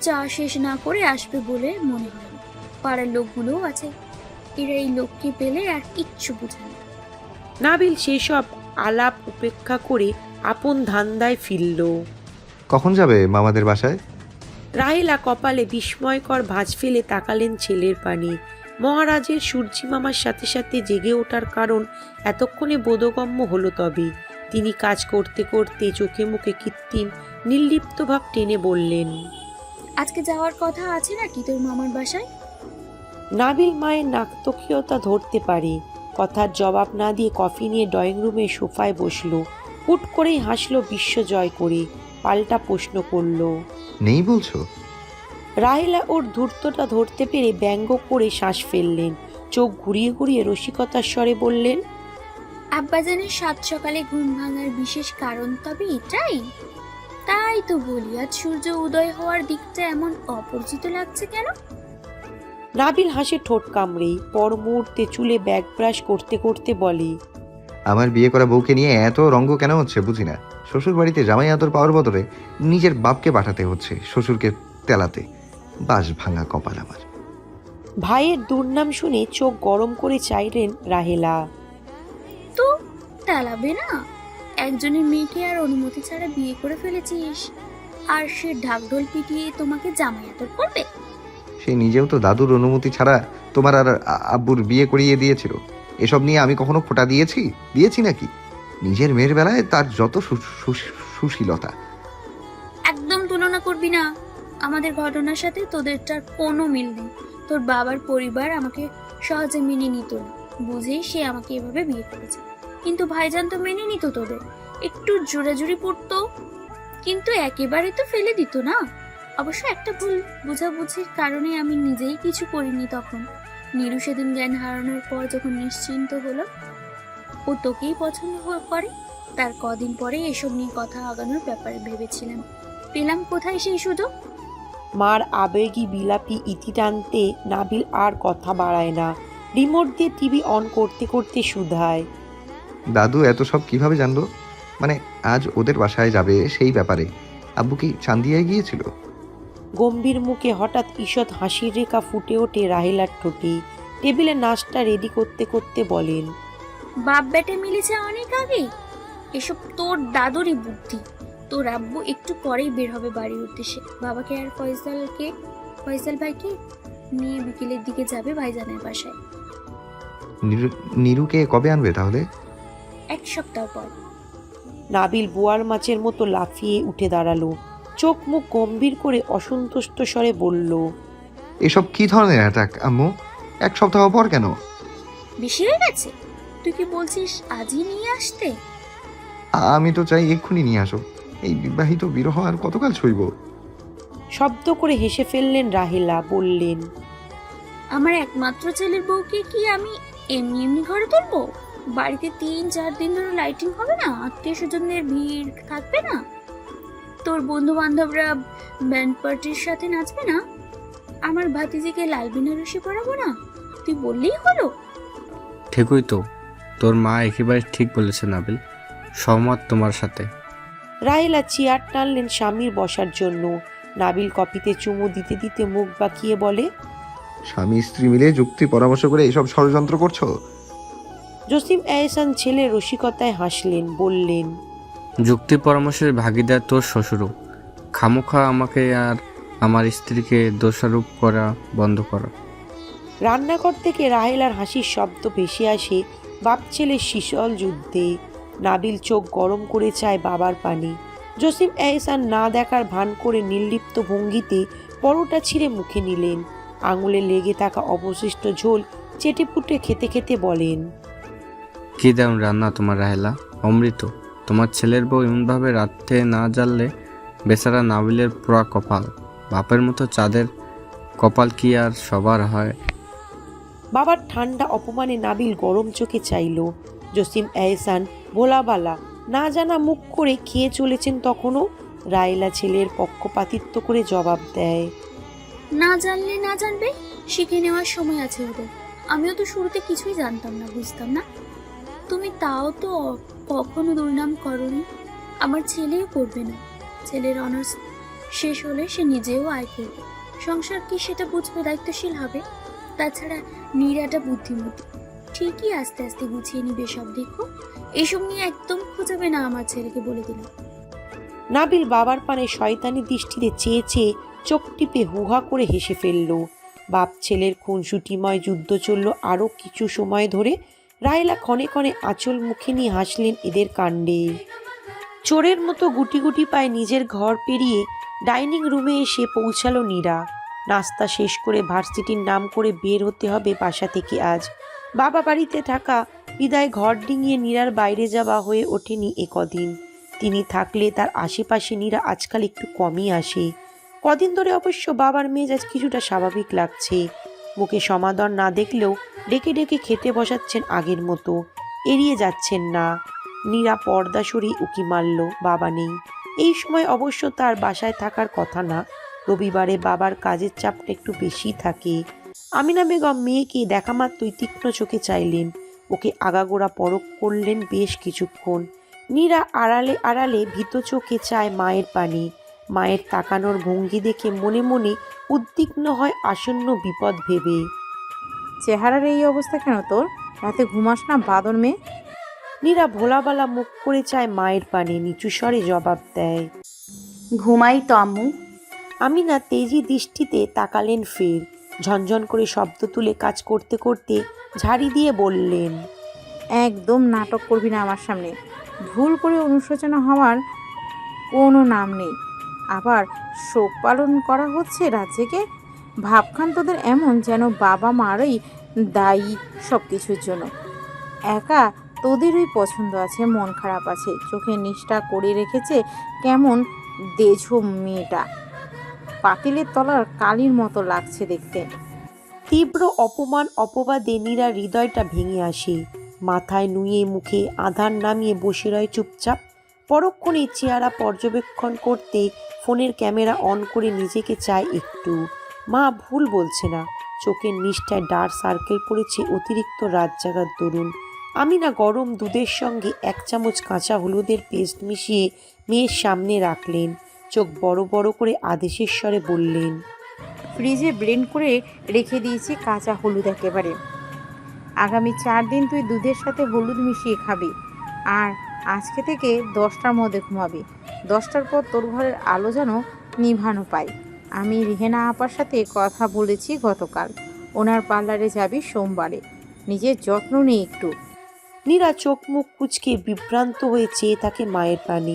চা শেষ না করে আসবে বলে মনে হয়। পাড়ার লোকগুলোও আছে, এরা এই লোককে পেলে আর কিচ্ছু বুঝে না। নাবিল সেসব আলাপ উপেক্ষা করে আপন ধান্দায় ফিরল। কখন যাবে মামাদের বাসায়? রাহেলা কপালে বিস্ময়কর ভাঁজ ফেলে তাকালেন ছেলের পানে। মহারাজের সূর্যি মামার সাথে সাথে জেগে ওঠার কারণ এতক্ষণে বোধগম্য হলো। তবে তিনি কাজ করতে করতে চোখে মুখে কৃত্রিম নির্লিপ্ত ভাব টেনে বললেন, আজকে যাওয়ার কথা আছে নাকি তোর মামার বাসায়? নাবিল মায়ের নাকতকীয়তা ধরতে পারে। কথার জবাব না দিয়ে কফি নিয়ে ড্রয়িং রুমে সোফায় বসলো। হুট করেই হাসলো বিশ্বজয় করে। পাল্টা প্রশ্ন করল, নেই বলছো? রাহেলা ওর ধূর্তটা ধরতে পেরে ব্যঙ্গ করে শ্বাস ফেললেন। চোখ ঘুরিয়ে ঘুরিয়ে রসিকতার স্বরে বললেন, আব্বাজানের 7 সকালে ঘুম ভাঙার বিশেষ কারণ তবে এটাই? তাই তো বলি, আজ সূর্য উদয় হওয়ার দিকটা এমন অপরিচিত লাগছে কেন? নাবিল হাসে ঠোঁট কামড়েই। পর মুহূর্তে চুলে ব্যাক ব্রাশ করতে করতে বলে, আমার বিয়ে করা বউকে নিয়ে এত রঙ্গ কেন হচ্ছে বুঝি না। শ্বশুর বাড়িতে জামাই আদর পাওয়ার বদলে নিজের বাপকে পাঠাতে হচ্ছে শ্বশুরকে তেলাতে। বাস ভাঙা কপাল আমার। ভাইয়ের দুর্নাম শুনে চোখ গরম করে চাইলেন রাহেলা। তো তেলাবে না? একজনের মেয়েকে আর অনুমতি ছাড়া বিয়ে করে ফেলেছিস, আর সে ঢাকঢোল পিটিয়ে তোমাকে জামাই আদর করবে? সে নিজেও তো দাদুর অনুমতি ছাড়া তোমার আর আব্বুর বিয়ে করিয়ে দিয়েছিল। এসব নিয়ে আমি কখনো খোঁটা দিয়েছি নাকি? নিজের মেয়ের বেলায় তার যত সুশীলতা। একদম তুলনা করবি না। আমাদের ঘটনার সাথে তোদেরটার কোনো মিল নেই। তোর বাবার পরিবার আমাকে সহজে মেনে নিত না, বুঝেই সে আমাকে এভাবে বিয়ে করেছে। কিন্তু ভাইজান তো মেনে নিত তোদের, একটু জোরাজুরি পড়তো, কিন্তু একেবারে তো ফেলে দিত না। অবশ্য একটা ভুল বোঝাবুঝির কারণে আমি নিজেই কিছু করিনি তখন। নীরু সেদিন জ্ঞান হারানোর পর যখন নিশ্চিন্ত হলো ও তোকেই পছন্দ করে, তার কদিন পরে এসব নিয়ে কথা আগানোর ব্যাপারে ভেবেছিলাম। পেলাম কোথায় সেই সুযোগ? মার আবেগী বিলাপী ইতি টানতে নাবিল আর কথা বাড়ায় না। রিমোট দিয়ে টিভি অন করতে করতে শুধায়, দাদু এত সব কিভাবে জানলো? মানে আজ ওদের বাসায় যাবে সেই ব্যাপারে আব্বু কি চান্দিয়ায় গিয়েছিল? গম্ভীর মুখে হঠাৎ ঈষৎ হাসির রেখা ফুটে ওঠে রাহেলার ঠোঁটে। টেবিলে নাশটা রেডি করতে করতে বলেন, বাপ বেটে মিলেছে অনেক আগে। এসব তোর দাদুরই বুদ্ধি। তোর আব্বু একটু পরেই বের হবে বাড়ির উদ্দেশ্যে। বাবাকে আর ফয়সাল ভাইকে নিয়ে বিকেলের দিকে যাবে ভাইজানের বাসায়। নীরুকে কবে আনবে তাহলে? 1 সপ্তাহ পর। নাবিল বোয়াল মাছের মতো লাফিয়ে উঠে দাঁড়ালো। চোখ মুখ গম্ভীর করে অসন্তুষ্ট স্বরে বলল, এসব কি ধরনের অ্যাটাক আম্মু? 1 সপ্তাহ পর কেন? বেশি হয়ে গেছে? তুই কি বলছিস আজই নিয়ে আসতে? আমি তো চাই এক্ষুনি নিয়ে আসো। এই বিবাহিত বিরহ আর কতকাল সইব? শব্দ করে হেসে ফেললেন রাহেলা, বললেন, আমার একমাত্র ছেলের বউকে কি আমি এমনি এমনি ঘরে তুলবো? বাড়িতে 3-4 দিন ধরে লাইটিং হবে না? আত্মীয় স্বজনদের ভিড় থাকবে না? তোর বন্ধু বান্ধবরা ব্যান্ড পার্টির সাথে নাচবে না? আমার ভাতিজিকে লাল বেনারসি পরাবো না? তুই বললেই হলো। ঠিকই তো, তোর মা একেবারে ঠিক বলেছে নাবিল, সহমত তোমার সাথে। রাহেলা চেয়ার টানলেন স্বামীর বসার জন্য। নাবিল কপিতে চুমু দিতে দিতে মুখ বাঁকিয়ে বলে, স্বামী স্ত্রী মিলে যুক্তি পরামর্শ করে এইসব ষড়যন্ত্র করছো? জসিম এহসান ছেলে রসিকতায় হাসলেন, বললেন, যুক্তি পরামর্শের ভাগিদার তোর শ্বশুরও। খামোখা আমাকে আর আমার স্ত্রীকে দোষারোপ করা বন্ধ করো। রান্নাঘর থেকে রাহেলার হাসির শব্দ ভেসে আসে বাপ ছেলের শিশল যুদ্ধে। নাবিল চোখ গরম করে চায় বাবার পানি। জসিম এহসান না দেখার ভান করে নির্লিপ্ত ভঙ্গিতে পরোটা ছিঁড়ে মুখে নিলেন। আঙুলে লেগে থাকা অবশিষ্ট ঝোল চেটেপুটে খেতে খেতে বলেন, কি দাম রান্না তোমার রাহেলা, অমৃত। তোমার ছেলের বউ এমনভাবে রাত্রে না জ্বাললে বেচারা নাবিলের পোড়া কপাল। বাপের মতো চাঁদের কপাল কি আর সবার হয়? বাবার ঠান্ডা অপমানে নাবিল গরম চোখে চাইল। জসিম এহসান ভোলাবালা না জানা মুখ করে খেয়ে চলেছেন তখনও। রায়লা ছেলের পক্ষপাতিত্ব করে জবাব দেয়, না জানলে না জানবে, শিখে নেওয়ার সময় আছে ওদের। আমিও তো শুরুতে কিছুই জানতাম না, বুঝতাম না। তুমি তাও তো কখনো দুর্নাম করনি। আমার ছেলেও করবে না। ছেলের অনার্স শেষ হলে সে নিজেও আয় করবে, সংসার কি সেটা বুঝবে, দায়িত্বশীল হবে। তাছাড়া নীরাটা বুদ্ধিমতী, ঠিকই আস্তে আস্তে গুছিয়ে নিবে সব। দেখো, এসব নিয়ে একদম খোঁজাবে না আমার ছেলেকে, বলে দিলাম। নাবিল বাবার পানে শয়তানি দৃষ্টিতে চেয়ে চেয়ে চোখ টিপে হুহা করে হেসে ফেলল। বাপ ছেলের খুনসুটিময় যুদ্ধ চলল আরও কিছু সময় ধরে। রায়লা ক্ষণে ক্ষণে আঁচল মুখে নিয়ে হাসলেন এদের কাণ্ডে। চোরের মতো গুটি গুটি পায়ে নিজের ঘর পেরিয়ে ডাইনিং রুমে এসে পৌঁছালো নীরা। নাস্তা শেষ করে ভার্সিটির নাম করে বের হতে হবে বাসা থেকে আজ। বাবা বাড়িতে থাকা বিদায় ঘর ডিঙিয়ে নীরার বাইরে যাওয়া হয়ে ওঠেনি কদিন। তিনি থাকলে তার আশেপাশে নীরা আজকাল একটু কমই আসে। কদিন ধরে অবশ্য বাবার মেজাজ কিছুটা স্বাভাবিক লাগছে। মুখে সমাদর না দেখলেও ডেকে ডেকে খেতে বসাচ্ছেন আগের মতো, এড়িয়ে যাচ্ছেন না। নীরা পর্দা সরিয়ে উকি মারল, বাবা নেই। এই সময় অবশ্য তার বাসায় থাকার কথা না। রবিবারে বাবার কাজের চাপটা একটু বেশি থাকে। আমিনা বেগম মেয়েকে দেখা মাত্রই তীক্ষ্ণ চোখে চাইলেন, ওকে আগাগোড়া পরখ করলেন বেশ কিছুক্ষণ। নীরা আড়ালে আড়ালে ভীত চোখে চায় মায়ের পানি। মায়ের তাকানোর ভঙ্গি দেখে মনে মনে উদ্বিগ্ন হয় আসন্ন বিপদ ভেবে। চেহারার এই অবস্থা কেন তোর? রাতে ঘুমাস না বাদর মেয়ে? নীরা ভোলাবালা মুখ করে চায় মায়ের পানে, নিচু স্বরে জবাব দেয়। ঘুমাই তো আম্মু। আমিনা তেজি দৃষ্টিতে তাকালেন ফের। ঝনঝন করে শব্দ তুলে কাজ করতে করতে ঝাড়ি দিয়ে বললেন, একদম নাটক করবি না আমার সামনে। ভুল করে অনুশোচনা হওয়ার কোনো নাম নেই। আবার শোক পালন করা হচ্ছে রাত জেগে। ভাবখান তোদের এমন যেন বাবা মারই দায়ী সব কিছুর জন্য। একা তোদেরই পছন্দ আছে, মন খারাপ আছে, চোখে নিষ্ঠা করে রেখেছে কেমন দেঝো মেয়েটা, পাতিলের তলার কালির মতো লাগছে দেখতে। তীব্র অপমান অপবাদে নীরা হৃদয়টা ভেঙে আসে। মাথায় নুয়ে মুখে আধার নামিয়ে বসে রয় চুপচাপ। পরক্ষণেই চেহারা পর্যবেক্ষণ করতে ফোনের ক্যামেরা অন করে নিজেকে চায় একটু। মা ভুল বলছে না, চোখের নিষ্ঠায় ডার্ক সার্কেল পড়েছে অতিরিক্ত রাত জাগার দরুন। আমি না গরম দুধের সঙ্গে 1 চামচ কাঁচা হলুদের পেস্ট মিশিয়ে মেয়ের সামনে রাখলেন। চোখ বড় বড় করে আদেশের স্বরে বললেন, ফ্রিজে ব্লেন্ড করে রেখে দিয়েছি কাঁচা হলুদ একেবারে। আগামী 4 দিন তুই দুধের সাথে হলুদ মিশিয়ে খাবি, আর আজকে থেকে 10টার মধ্যে ঘুমাবি। 10টার পর তোর ঘরের আলো যেন নিভানো পাই। আমি রেহেনা আপার সাথে কথা বলেছি গতকাল, ওনার পার্লারে যাবি সোমবারে। নিজের যত্ন নিয়ে একটু। নীরা চোখ মুখ কুঁচকে বিভ্রান্ত হয়ে চেয়ে থাকে মায়ের পানে।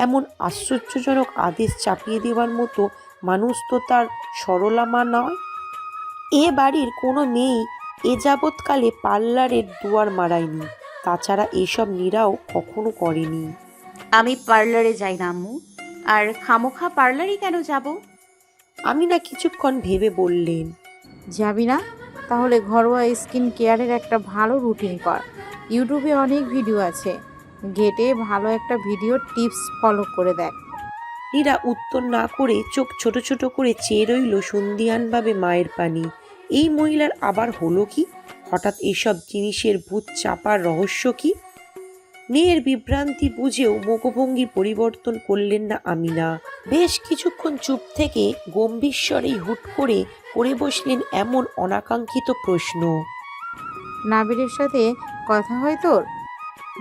এমন আশ্চর্যজনক আদেশ চাপিয়ে দেওয়ার মতো মানুষ তো তার সরলা মা নয়। এ বাড়ির কোনো মেয়েই এ যাবৎকালে পার্লারের দুয়ার মারায়নি। তাছাড়া এসব নীরাও কখনো করেনি। আমি পার্লারে যাই না আম্মু। আর খামোখা পার্লারে কেন যাব? আমি না কিছুক্ষণ ভেবে বললেন, যাবি না? তাহলে ঘরোয়া স্কিন কেয়ারের একটা ভালো রুটিন কর। ইউটিউবে অনেক ভিডিও আছে, ঘেটে ভালো একটা ভিডিও টিপস ফলো করে দেখ। নীরা উত্তর না করে চোখ ছোট ছোট করে চেয়ে রইল সন্ধিয়ানভাবে মায়ের পানে। এই মহিলার আবার হলো কি? হঠাৎ এসব জিনিসের ভূত চাপার রহস্য কি? মেয়ের বিভ্রান্তি বুঝেও মুখভঙ্গি পরিবর্তন করলেন না আমিনা। বেশ কিছুক্ষণ চুপ থেকে গম্ভীর স্বরেই হুট করে বসলেন এমন অনাকাঙ্ক্ষিত প্রশ্ন। নাবিরের সাথে কথা হয় তোর?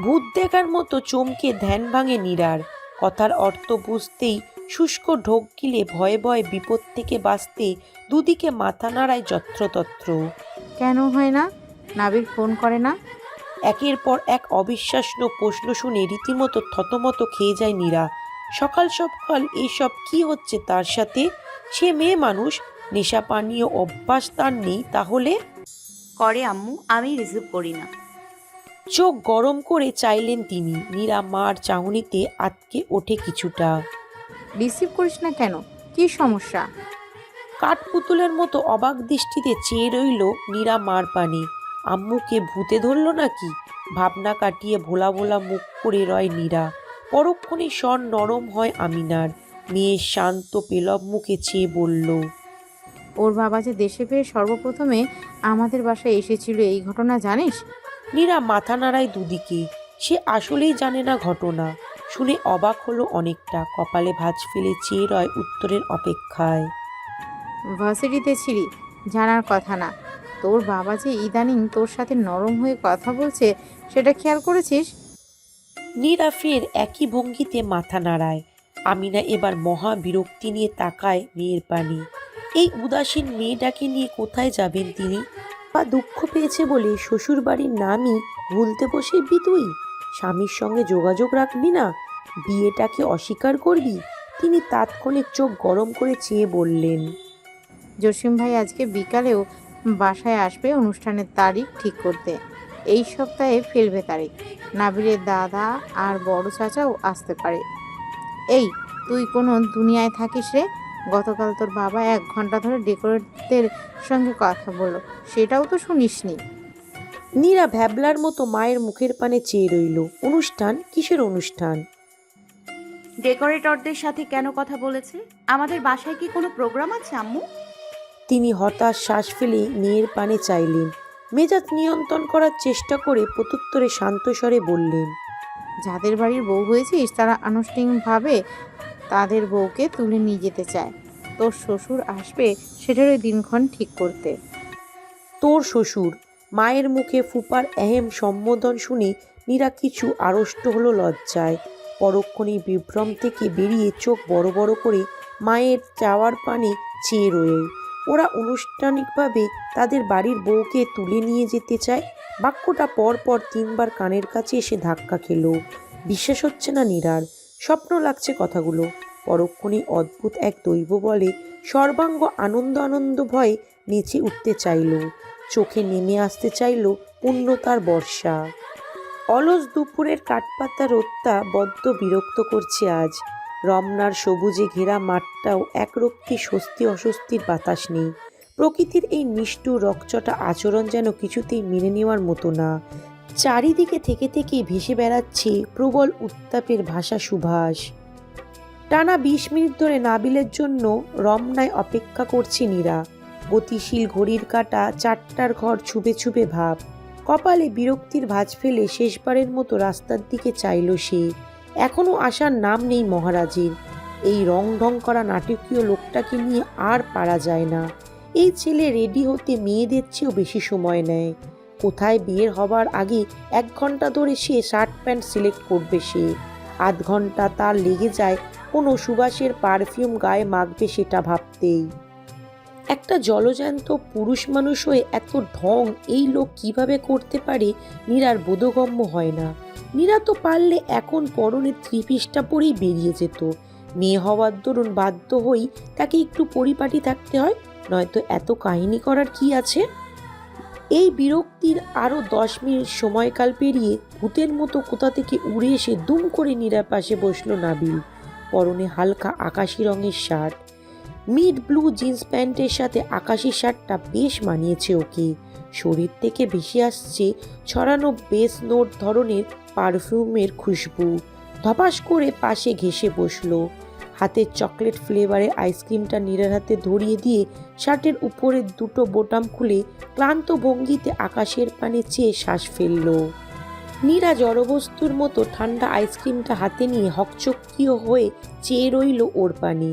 ভূত দেখার মতো চমকে ধ্যান ভাঙে নীরার। কথার অর্থ বুঝতেই শুষ্ক ঢোক গিলে ভয়ে ভয়ে বিপদ থেকে বাঁচতে দুদিকে মাথা নাড়ায় যত্রতত্র। কেন হয় না? নাবির ফোন করে না? একের পর এক অবিশ্বাস্য প্রশ্ন শুনে রীতিমতো থতমত খেয়ে যায় নীরা। সকাল সকাল এসব কি হচ্ছে তার সাথে? সে মেয়ে মানুষ, নেশা পানীয় অভ্যাস তার নেই তাহলে? করে আম্মু, আমি রিসিভ করি না। চোখ গরম করে চাইলেন তিনি। নীরা মার চাহনিতে আটকে ওঠে কিছুটা। রিসিভ করিস না কেন? কি সমস্যা? কাঠপুতুলের মতো অবাক দৃষ্টিতে চেয়ে রইল নীরা মার পানে। আম্মুকে ভূতে ধরল নাকি? ভাবনা কাটিয়ে ভোলা ভোলা মুখ করে রয় নীরা। পরক্ষণে স্বর নরম হয় আমিনার। মেয়ের শান্ত পেলব মুখে চেয়ে বলল, ওর বাবা যে দেশে ফিরে সর্বপ্রথমে আমাদের বাসায় এসেছিল, এই ঘটনা জানিস? নীরা মাথা নাড়ায় দুদিকে। সে আসলেই জানে না ঘটনা। শুনে অবাক হলো অনেকটা। কপালে ভাঁজ ফেলে চেয়ে রয় উত্তরের অপেক্ষায়। ভার্সিটিতে ছিলি, জানার কথা না? তোর বাবা যে ইদানিং তোর সাথে নরম হয়ে কথা বলছে, সেটা খেয়াল করেছিস? নীরা ফের একই ভঙ্গিতে মাথা নাড়ায়। আমিনা এবার মহা বিরক্তি নিয়ে তাকায় মেয়ের পানে। এই উদাসীন মেয়েটাকে নিয়ে কোথায় যাবেন তিনি? বা দুঃখ পেয়েছে বলে শ্বশুর বাড়ির নামই ভুলতে বসেবি তুই? স্বামীর সঙ্গে যোগাযোগ রাখবি না? বিয়েটাকে অস্বীকার করবি? তিনি তাৎক্ষণিক চোখ গরম করে চেয়ে বললেন, জসিম ভাই আজকে বিকালেও বাসায় আসবে অনুষ্ঠানের তারিখ ঠিক করতে। এই সপ্তাহে ফেলবে তারিখ। নাবিরের দাদা আর বড় চাচাও আসতে পারে। এই, তুই কোনো দুনিয়ায় থাকিস রে? গতকাল তোর বাবা 1 ঘন্টা ধরে ডেকোরেটরদের সঙ্গে কথা বলল, সেটাও তো শুনিসনি? নীরা ভ্যাবলার মতো মায়ের মুখের পানে চেয়ে রইল। অনুষ্ঠান? কিসের অনুষ্ঠান? ডেকোরেটরদের সাথে কেন কথা বলেছে? আমাদের বাসায় কি কোনো প্রোগ্রাম আছে আম্মু? তিনি হতাশ শ্বাস ফেলে মেয়ের পানে চাইলেন। মেজাজ নিয়ন্ত্রণ করার চেষ্টা করে প্রত্যুত্তরে শান্ত স্বরে বললেন, যাদের বাড়ির বউ হয়েছিস তারা আনুষ্ঠানিকভাবে তাদের বউকে তুলে নিয়ে যেতে চায়। তোর শ্বশুর আসবে সেটারই দিনক্ষণ ঠিক করতে। তোর শ্বশুর? মায়ের মুখে ফুপার এহেম সম্বোধন শুনে নীরা কিছু আড়ষ্ট হলো লজ্জায়। পরক্ষণেই বিভ্রম থেকে বেরিয়ে চোখ বড় বড় করে মায়ের চাওয়ার পানে চেয়ে রয়ে। ওরা আনুষ্ঠানিকভাবে তাদের বাড়ির বউকে তুলে নিয়ে যেতে চায়। বাক্যটা পর পর 3 বার কানের কাছে এসে ধাক্কা খেল। বিশ্বাস হচ্ছে না নীরার। স্বপ্ন লাগছে কথাগুলো। পরক্ষণেই অদ্ভুত এক দৈব বলে সর্বাঙ্গ আনন্দ আনন্দ ভয়ে নেচে উঠতে চাইল, চোখে নেমে আসতে চাইল পূর্ণতার বর্ষা। অলস দুপুরের কাঠপাতা রোদটা বড্ড বিরক্ত করছে আজ। রমনার সবুজে ঘেরা মাঠটাও একরক্ষী স্বস্তি অস্বস্তির বাতাস নেই। প্রকৃতির এই নিষ্ঠুর রকচটা আচরণ যেন কিছুতেই মেনে নেওয়ার মতো না। চারিদিকে থেকে থেকেই ভেসে বেড়াচ্ছে প্রবল উত্তাপের ভাষা সুভাষ। টানা 20 মিনিট ধরে নাবিলের জন্য রমনায় অপেক্ষা করছে নীরা। গতিশীল ঘড়ির কাঁটা 4টার ঘর ছুবে ছুবে ভাব। কপালে বিরক্তির ভাঁজ ফেলে শেষবারের মতো রাস্তার দিকে চাইল সে। এখনও আসার নাম নেই মহারাজের। এই রং ঢং করা নাটকীয় লোকটাকে নিয়ে আর পারা যায় না। এই ছেলে রেডি হতে মেয়েদের চেয়েও বেশি সময় নেয়। কোথায় বিয়ের হবার আগে 1 ঘন্টা ধরে সে শার্ট প্যান্ট সিলেক্ট করবে, সে আধ ঘন্টা তার লেগে যায় কোনো সুবাসের পারফিউম গায়ে মাখবে সেটা ভাবতেই। একটা জলজ্যান্ত পুরুষ মানুষ হয়ে এত ঢং এই লোক কিভাবে করতে পারে নীরার বোধগম্য হয় না। নীরা তো পারলে এখন পরনে 3 পিসটা পরেই বেরিয়ে যেত। মেয়ে হওয়ার দরুন বাধ্য হই তাকে একটু পরিপাটি থাকতে হয়, নয়তো এত কাহিনী করার কি আছে। এই বিরক্তির আরও 10 মিনিট সময়কাল পেরিয়ে ভূতের মতো কোথা থেকে উড়ে এসে দুম করে নীরার পাশে বসলো নাবিল। পরনে হালকা আকাশি রঙের শার্ট, মিড ব্লু জিন্স প্যান্টের সাথে আকাশি শার্টটা বেশ মানিয়েছে ওকে। শরীর থেকে ভেসে আসছে ছড়ানো বেস নোট ধরনের পারফিউমের খুশবু। ধপাস করে পাশে ঘেঁষে বসলো। হাতের চকলেট ফ্লেভারের আইসক্রিমটা নীরার হাতে ধরিয়ে দিয়ে শার্টের উপরের 2টো বোতাম খুলে ক্লান্ত ভঙ্গিতে আকাশের পানে চেয়ে শ্বাস ফেলল। নীরা জড়বস্তুর মতো ঠান্ডা আইসক্রিমটা হাতে নিয়ে হকচকিয়ে হয়ে চেয়ে রইল ওর পানে।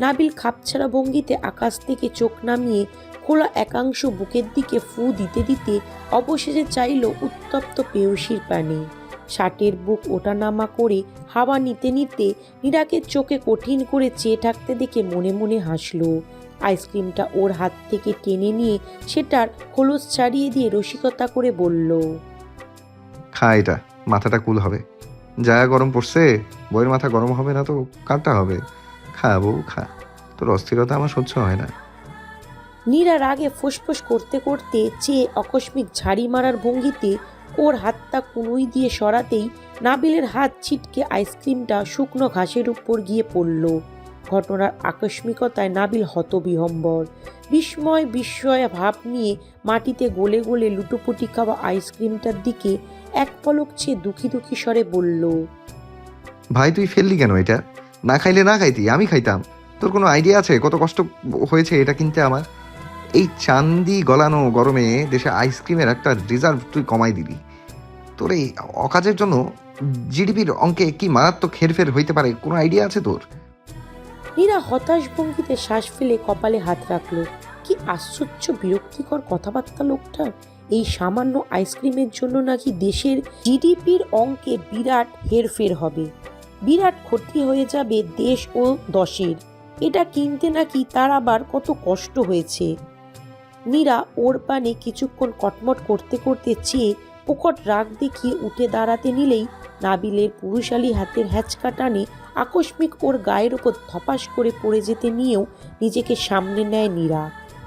নাবিল খাপছাড়া ভঙ্গিতে আকাশ থেকে চোখ নামিয়ে খোলা একাংশ বুকের দিকে ফু দিতে দিতে অবশেষে চাইল উত্তপ্ত পেয়সীর পানে। শার্টের বুক ওঠানামা করে হাওয়া নিতে নিতে নীরাকে চোখে কঠিন করে চেয়ে থাকতে দেখে মনে মনে হাসল। আইসক্রিমটা ওর হাত থেকে টেনে নিয়ে সেটার খোলস ছাড়িয়ে দিয়ে রসিকতা করে বলল, খা এটা, মাথাটা কুল হবে। যা গরম পড়ছে, বইয়ের মাথা গরম হবে না তো কারটা হবে? খা বউ খা, তোর অস্থিরতা আমার সহ্য হয় না। নীরা রাগে ফুসফুস করতে করতে চেয়ে আকস্মিক ঝাড়ি মারার ভঙ্গিতে ওর হাতটা কুনুই দিয়ে সরাতেই নাবিলের হাত ছিটকে আইসক্রিমটা শুকনো ঘাসের উপর গিয়ে পড়ল। ঘটনার আকস্মিকতায় নাবিল হতবিহম্বর। বিস্ময় ভাব নিয়ে মাটিতে গলে গলে লুটোপুটি খাওয়া আইসক্রিমটার দিকে এক পলক চেয়ে দুঃখী দুঃখী স্বরে বলল, ভাই তুই ফেললি কেন এটা? না খাইলে না খাইতি, আমি খাইতাম। তোর কোনো আইডিয়া আছে কত কষ্ট হয়েছে এটা কিনতে আমার? এই চান্দি গলানো গরমে দেশে আইসক্রিমের একটা রিজার্ভ তুই কমাই দিবি। তোর এই অকাজের জন্য জিডিপির অঙ্কে কি মারাত্মক হেরফের হইতে পারে কোনো আইডিয়া আছে তোর? নীরা হতাশ ভঙ্গিতে শ্বাস ফেলে কপালে হাত রাখল। কি আশ্চর্য বিরক্তিকর কথাবার্তা লোকটার। এই সামান্য আইসক্রিমের জন্য নাকি দেশের জিডিপির অঙ্কে বিরাট হেরফের হবে, বিরাট ক্ষতি হয়ে যাবে দেশ ও দশের। এটা কিনতে নাকি তার আবার কত কষ্ট হয়েছে। নীরা ওর পানে কিছুক্ষণ কটমট করতে করতে চেয়ে প্রকট রাগ দেখিয়ে উঠে দাঁড়াতে নিলেই নাবিলের পুরুষালী হাতের হ্যাচকা টানে আকস্মিক ওর গায়ের ওপর ধপাস করে পড়ে যেতে নিয়েও নিজেকে সামনে নেয় নীরা।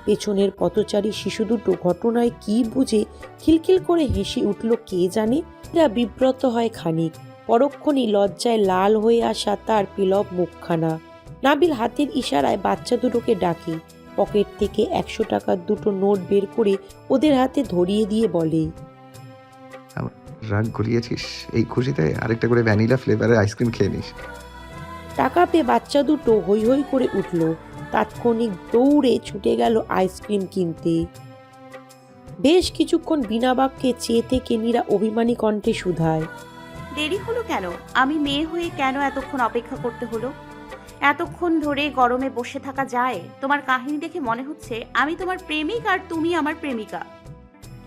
পেছনের পথচারী শিশু দুটো ঘটনায় কি বুঝে খিলখিল করে হেসে উঠল কে জানে। নীরা বিব্রত হয় খানিক। পরক্ষণই লজ্জায় লাল হয়ে আসা তার পেলব মুখখানা। নাবিল হাতের ইশারায় বাচ্চা দুটোকে ডাকে। পকেট থেকে 100 টাকার 2টো নোট বের করে ওদের হাতে ধরিয়ে দিয়ে বলে, রাগ গলিয়েছিস, এই খুশিতে আরেকটা করে ভ্যানিলা ফ্লেভারের আইসক্রিম খেয়ে নিস। টাকা পেয়ে বাচ্চা দুটো হৈ হৈ করে উঠল। তাৎক্ষণিক দৌড়ে ছুটে গেল আইসক্রিম কিনতে। বেশ কিছুক্ষণ বিনা বাক্যে চেয়ে থেকে নীরা অভিমানী কণ্ঠে শুধায়, দেরি হলো কেন? আমি মেয়ে হয়ে কেন এতক্ষণ অপেক্ষা করতে হলো? এতক্ষণ ধরে গরমে বসে থাকা যায়? তোমার কাহিনী দেখে মনে হচ্ছে আমি তোমার প্রেমিক আর তুমি আমার প্রেমিকা।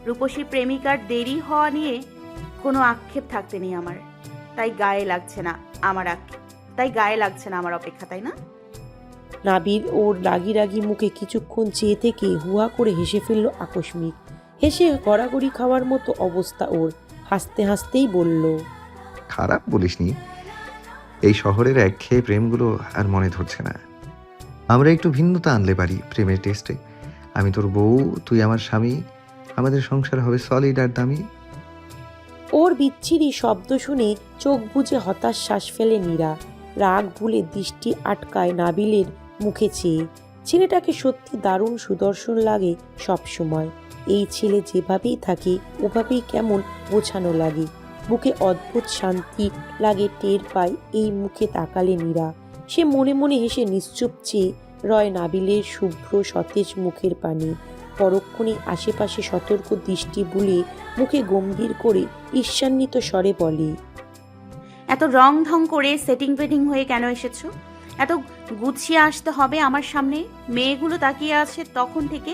রূপসী প্রেমিকার দেরি হওয়া নিয়ে কোনো আক্ষেপ থাকতে নেই আমার, তাই গায়ে লাগছে না আমার অপেক্ষা, তাই না? নাবিল ওর রাগি রাগি মুখে কিছুক্ষণ চেয়ে থেকে হুহা করে হেসে ফেলল আকস্মিক। হেসে গড়াগড়ি খাওয়ার মতো অবস্থা ওর। হাসতে হাসতেই বলল, খারাপ বলিসনি, এই শহরের একঘেয়ে প্রেমগুলো আর মনে ধরছে না। আমরা একটু ভিন্নতা আনলে পারি প্রেমের টেস্টে। আমি তোর বউ, তুই আমার স্বামী, আমাদের সংসার হবে সলিড আর দামি। ওর বিচ্ছিরি শব্দ শুনে চোখ বুজে হতাশ শ্বাস ফেলে নীরা। রাগ ভুলে দৃষ্টি আটকায় নাবিলের মুখে চেয়ে। ছেলেটাকে সত্যি দারুণ সুদর্শন লাগে সব সময়। এই ছেলে যেভাবেই থাকে ওভাবেই কেমন গোছানো লাগে। বুকে অদ্ভুত শান্তি লাগে টের পায় এই মুখে তাকালে নীরা। সে মনে মনে হেসে নিশ্চুপ চেয়ে রয় নাবিলের শুভ্র সতেজ মুখের পানে। পরক্ষণে আশেপাশে সতর্ক দৃষ্টি বুলিয়ে মুখে গম্ভীর করে ঈর্ষান্বিত স্বরে বলে, এত রং ঢং করে সেটিং পেটিং হয়ে কেন এসেছো? এত গুছিয়ে আসতে হবে আমার সামনে? মেয়েগুলো তাকিয়ে আছে তখন থেকে,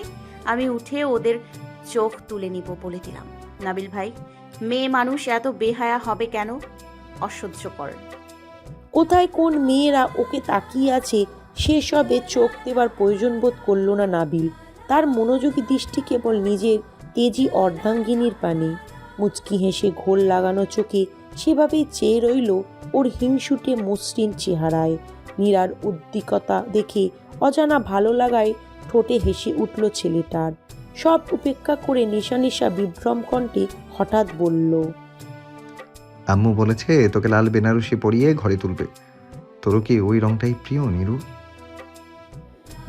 আমি উঠে ওদের চোখ তুলে নিব বলে দিলাম। নাবিল ভাই, মেয়ে মানুষ এত বেহায়া হবে কেন? অসহ্যকর। কোথায় কোন মেয়েরা ওকে তাকিয়ে আছে সেসবে চোখ দেবার প্রয়োজন বোধ করল না নাবিল। তার মনোযোগী দৃষ্টি কেবল নিজের তেজি অর্ধাঙ্গিনীর পানে। মুচকি হেসে ঘোর লাগানো চোখে সেভাবেই চেয়ে রইল ওর হিংসুটে মসৃণ চেহারায়। নীরার উদ্বিকতা দেখে অজানা ভালো লাগায় ঠোঁটে হেসে উঠল ছেলেটার। সব উপেক্ষা করে নেশা নেশা বিভ্রম কণ্ঠে হঠাৎ বলল, আম্মু বলেছে তোকে লাল বেনারসি পরিয়ে ঘরে তুলবে। তোরও কি ওই রংটাই প্রিয় নীরু?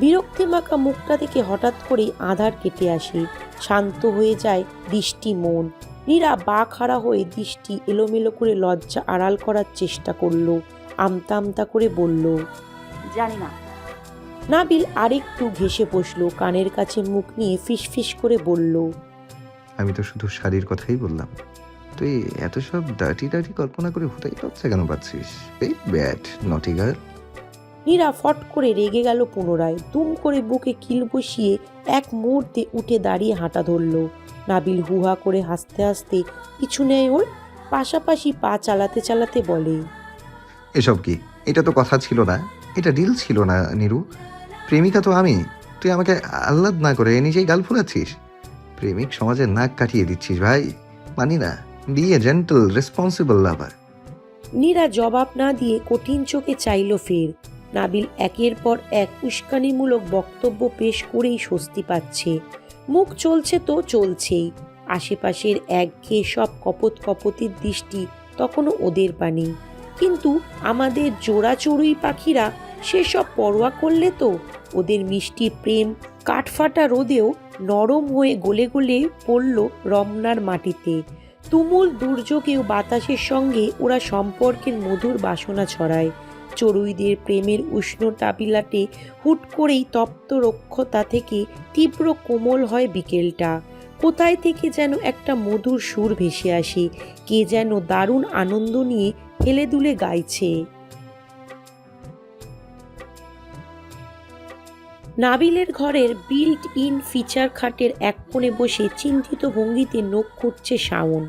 বিরক্তি মাখা মুখটা থেকে হঠাৎ করেই আধার কেটে আসে। শান্ত হয়ে যায় দৃষ্টি মন। নীরা বাক হারা হয়ে দৃষ্টি এলোমেলো করে লজ্জা আড়াল করার চেষ্টা করলো। আমতা আমতা করে বলল, জানি না। নাবিল আরেকটু ঘেঁষে বসলো। কানের কাছে মুখ নিয়ে ফিসফিস করে বলল, আমি তো শুধু শাড়ির কথাই বললাম। তুই এত সব ডার্টি ডার্টি কল্পনা করে ভুতাই লজ্জা কেন পাচ্ছিস? এই ব্যাড নটি গার্ল। নীরা ফট করে রেগে গেল পুনরায়। দুম করে বুকে কিল বসিয়ে এক মুহূর্তে উঠে দাঁড়িয়ে হাঁটা ধরল। নাবিল হুহা করে হাসতে হাসতে পিছু নেয় ওর। পাশাপাশি পা চালাতে চালাতে বলে, এসব কি? এটা তো কথা ছিল না, এটা ডিল ছিল না নীরু। প্রেমিকা তো আমি, তুই আমাকে আহ্লাদ না করে নিজেই গাল ফুলাচ্ছিস। প্রেমিক সমাজের নাক কাটিয়ে দিচ্ছিস ভাই। মানি না। বি এ জেন্টল রেসপন্সিবল লাভার। নীরা জবাব না দিয়ে কঠিন চোখে চাইল ফের। নাবিল একের পর এক উস্কানিমূলক বক্তব্য পেশ করেই স্বস্তি পাচ্ছে। মুখ চলছে তো চলছেই। আশেপাশের একঘেয়ে সব কপত কপতির দৃষ্টি তখনও ওদের পানে। কিন্তু আমাদের জোড়া চড়ুই পাখিরা সেসব পরোয়া করলে তো? ওদের মিষ্টি প্রেম কাঠফাটা রোদেও নরম হয়ে গলে গলে পড়ল রমনার মাটিতে। তুমুল দুর্যোগেও বাতাসের সঙ্গে ওরা সম্পর্কের মধুর বাসনা ছড়ায়। চড়ুইদের প্রেমের উষ্ণ টাপিলাটে হুট করেই তপ্ত রক্ষতা থেকে তীব্র কোমল হয় বিকেলটা। কোথায় থেকে যেন একটা মধুর সুর ভেসে আসে। কে যেন দারুণ আনন্দ নিয়ে হেলে দুলে গাইছে। নাবিলের ঘরের বিল্ট ইন ফিচার খাটের এক কোণে বসে চিন্তিত ভঙ্গিতে নখ খুঁটছে শাওন।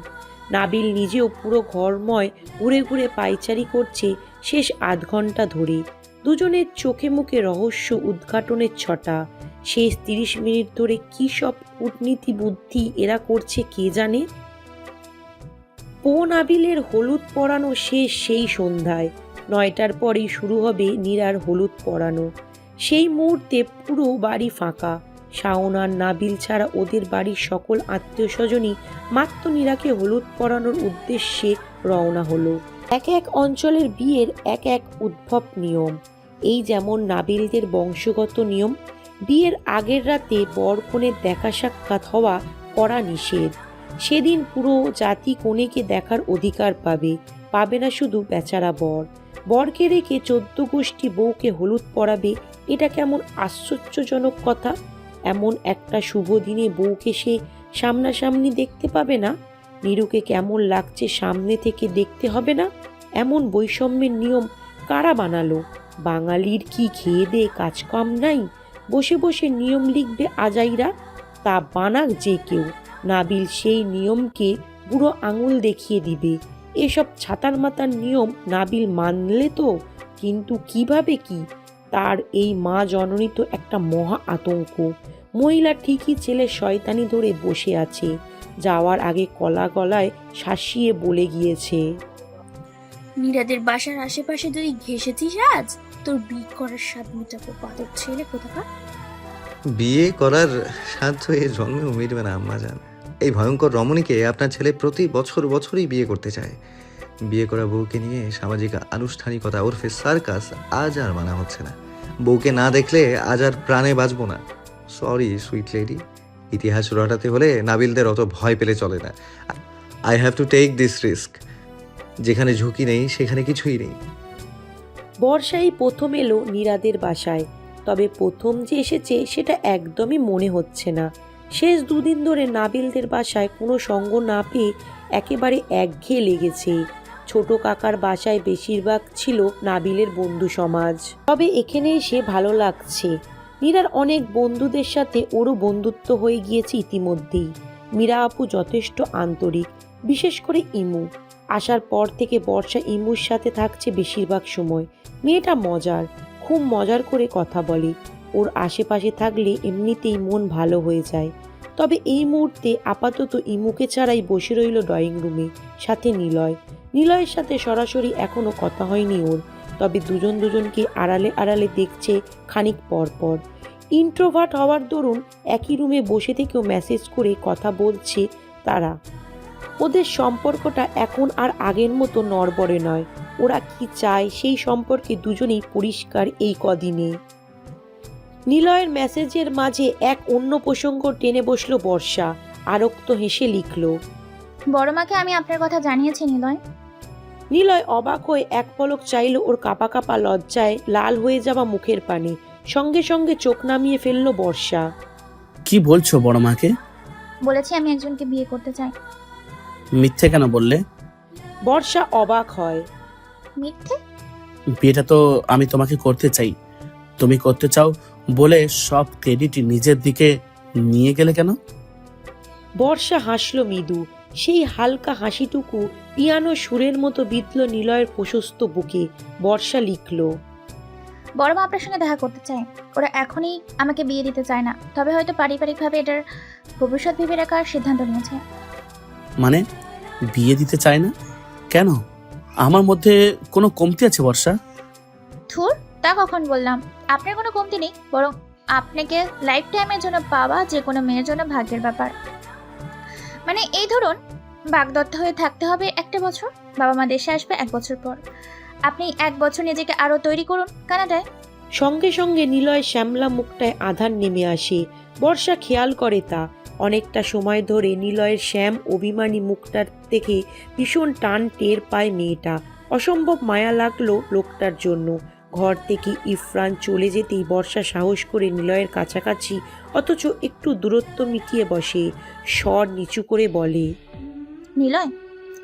নাবিল নিজেও পুরো ঘরময় ঘুরে ঘুরে পায়চারি করছে শেষ আধ ঘন্টা ধরে। দুজনের চোখে মুখে রহস্য উদ্ঘাটনের ছটা। শেষ 30 মিনিট ধরে কী সব কূটনীতি বুদ্ধি এরা করছে কে জানে। নাবিলের হলুদ পরানো শেষ সেই সন্ধ্যায়। 9টার পরেই শুরু হবে নীরার হলুদ পরানো। সেই মুহূর্তে পুরো বাড়ি ফাঁকা। শাওন আর নাবিল ছাড়া ওদের বাড়ির সকল আত্মীয় স্বজনই মাত্র নীরাকে হলুদ পরানোর উদ্দেশ্যে রওনা হলো। এক এক অঞ্চলের বিয়ের এক এক উদ্ভব নিয়ম। এই যেমন নাবিলদের বংশগত নিয়ম, বিয়ের আগের রাতে বর কনের দেখা সাক্ষাৎ হওয়া কড়া নিষেধ। সেদিন পুরো জাতি কনেকে দেখার অধিকার পাবে। পাবে না শুধু বেচারা বর। বরকে রেখে 14 গোষ্ঠী বউকে হলুদ পরাবে, এটা কেমন আশ্চর্যজনক কথা। এমন একটা শুভ দিনে বউকে সে সামনাসামনি দেখতে পাবে না। নীরুকে কেমন লাগছে সামনে থেকে দেখতে হবে না। এমন বৈষম্যের নিয়ম কারা বানালো? বাঙালির কি খেয়ে দেয়ে কাজ কম নাই? বসে বসে নিয়ম লিখবে আজাইরা। তা বানাক যে কেউ, নাবিল সেই নিয়মকে বুড়ো আঙুল দেখিয়ে দিবে। এসব ছাতার মাতার নিয়ম নাবিল মানলে তো, কিন্তু কিভাবে কি? তার এই মা জননী তো একটা মহা আতঙ্ক। মহিলা ঠিকই ছেলে শয়তানি ধরে বসে আছে। যাওয়ার আগে কলা গলায় শাসিয়ে বলে গিয়েছে, নীরাদের বাসার আশেপাশে যদি ঘেসেছিস আজ, তোর বিয়ে করার স্বাদ মেটাবো বাদর ছেলে কোথাকার। বিয়ে করার সাধ্য এ জন্মেও মিটবে না আম্মাজান। এই ভয়ঙ্কর রমণীকে আপনার ছেলে প্রতি বছরই বিয়ে করতে চায়। বিয়ে করা বউকে নিয়ে সামাজিক আনুষ্ঠানিকতা ওরফে সার্কাস আজ আর মানা হচ্ছে না। বউকে না দেখলে আজ আর প্রাণে বাঁচবো না। সরি সুইট লেডি, ইতিহাস রটাতে হলে নাবিলদের অত ভয় পেলে চলে না। I have to take this risk. যেখানে ঝুঁকি নেই সেখানে কিছুই নেই। বর্ষাই প্রথম এলো নীরাদের বাসায়, তবে প্রথম যে এসেছে সেটা একদমই মনে হচ্ছে না। শেষ দুদিন ধরে নাবিলদের বাসায় কোনো সঙ্গ না পেয়ে একেবারে একঘেয়ে লেগেছে। ছোট কাকার বাসায় বেশিরভাগ ছিল নাবিলের বন্ধু সমাজ, তবে এখানে এসে ভালো লাগছে। মীরার অনেক বন্ধুদের সাথে ওরও বন্ধুত্ব হয়ে গিয়েছে ইতিমধ্যেই। মীরা আপু যথেষ্ট আন্তরিক, বিশেষ করে ইমু। আসার পর থেকে বর্ষা ইমুর সাথে থাকছে বেশিরভাগ সময়। মেয়েটা মজার, খুব মজার করে কথা বলে। ওর আশেপাশে থাকলে এমনিতেই মন ভালো হয়ে যায়। তবে এই মুহূর্তে আপাতত ইমুকে ছাড়াই বসে রইল ড্রয়িং রুমে, সাথে নিলয়ের সাথে সরাসরি এখনো কথা হয়নি ওর, তবে দুজন দুজনকে আড়ালে আড়ালে দেখছে খানিক পর পর। ইন্ট্রোভার্ট হওয়ার দরুন একই রুমে বসে থেকেও মেসেজ করে কথা বলছে তারা। ওদের সম্পর্কটা এখন আর আগের মতো নড়বড়ে নয়। ওরা কি চায় সেই সম্পর্কে দুজনেই পরিষ্কার এই কদিনে। নিলয়ের মেসেজের মাঝে এক অন্য প্রসঙ্গ টেনে বসলো বর্ষা, আরক্ত হেসে লিখল। বড় মাকে আমি আপনার কথা জানিয়েছি নিলয়। নিলয় অবাক হয়ে এক পলক চাইল ওর কাপা কাপা লজ্জায় লাল হয়ে যাওয়া মুখের পানে। সঙ্গে সঙ্গে চোখ নামিয়ে ফেলল বর্ষা। কি বলছো বড় মাকে? বলেছি আমি একজনকে বিয়ে করতে চাই। মিথ্যে কেন বললে? বর্ষা অবাক হয়। মিথ্যে? বিয়েটা তো আমি তোমাকে করতে চাই, তুমি করতে চাও বলে সব ক্রেডিট নিজের দিকে নিয়ে গেলে কেন? বর্ষা হাসল মৃদু, সেই হালকা হাসিটুকু পিয়ানো সুরের মতো বিঁধল নিলয়ের প্রশস্ত বুকে। বর্ষা লিখল। বড় মা আপনার সঙ্গে দেখা করতে চায়। ওরা এখনই আমাকে বিয়ে দিতে চায় না, তবে হয়তো পারিবারিকভাবে এটার ভবিষ্যৎ ভেবে রাখার সিদ্ধান্ত নিয়েছে। মানে বিয়ে দিতে চায় না কেন? আমার মধ্যে কোনো কমতি আছে বর্ষা? ধুর, তা কখন বললাম? আপনার কোনো কমতি নেই, বরং আপনাকে লাইফ টাইমের জন্য পাওয়া যে কোনো মেয়ের জন্য ভাগ্যের ব্যাপার। মানে এই ধরুন, বাগদত্ত হয়ে থাকতে হবে একটা বছর, বাবা মা দেশে আসবে 1 বছর পর। আপনি 1 বছর নিজেকে আরো তৈরি করুন কানাডায়। সঙ্গে সঙ্গে নিলয়ের শ্যামলা মুখটায় আধার নেমে আসে। বর্ষা খেয়াল করে তা। অনেকটা সময় ধরে নিলয়ের শ্যাম অভিমানী মুখটার থেকে ভীষণ টান টের পায় মেয়েটা। অসম্ভব মায়া লাগলো লোকটার জন্য। ঘর থেকে ইরফান চলে যেতেই বর্ষা সাহস করে নিলয়ের কাছাকাছি, অথচ একটু দূরত্ব মিটিয়ে বসে। স্বর নিচু করে বলে, নিলয়,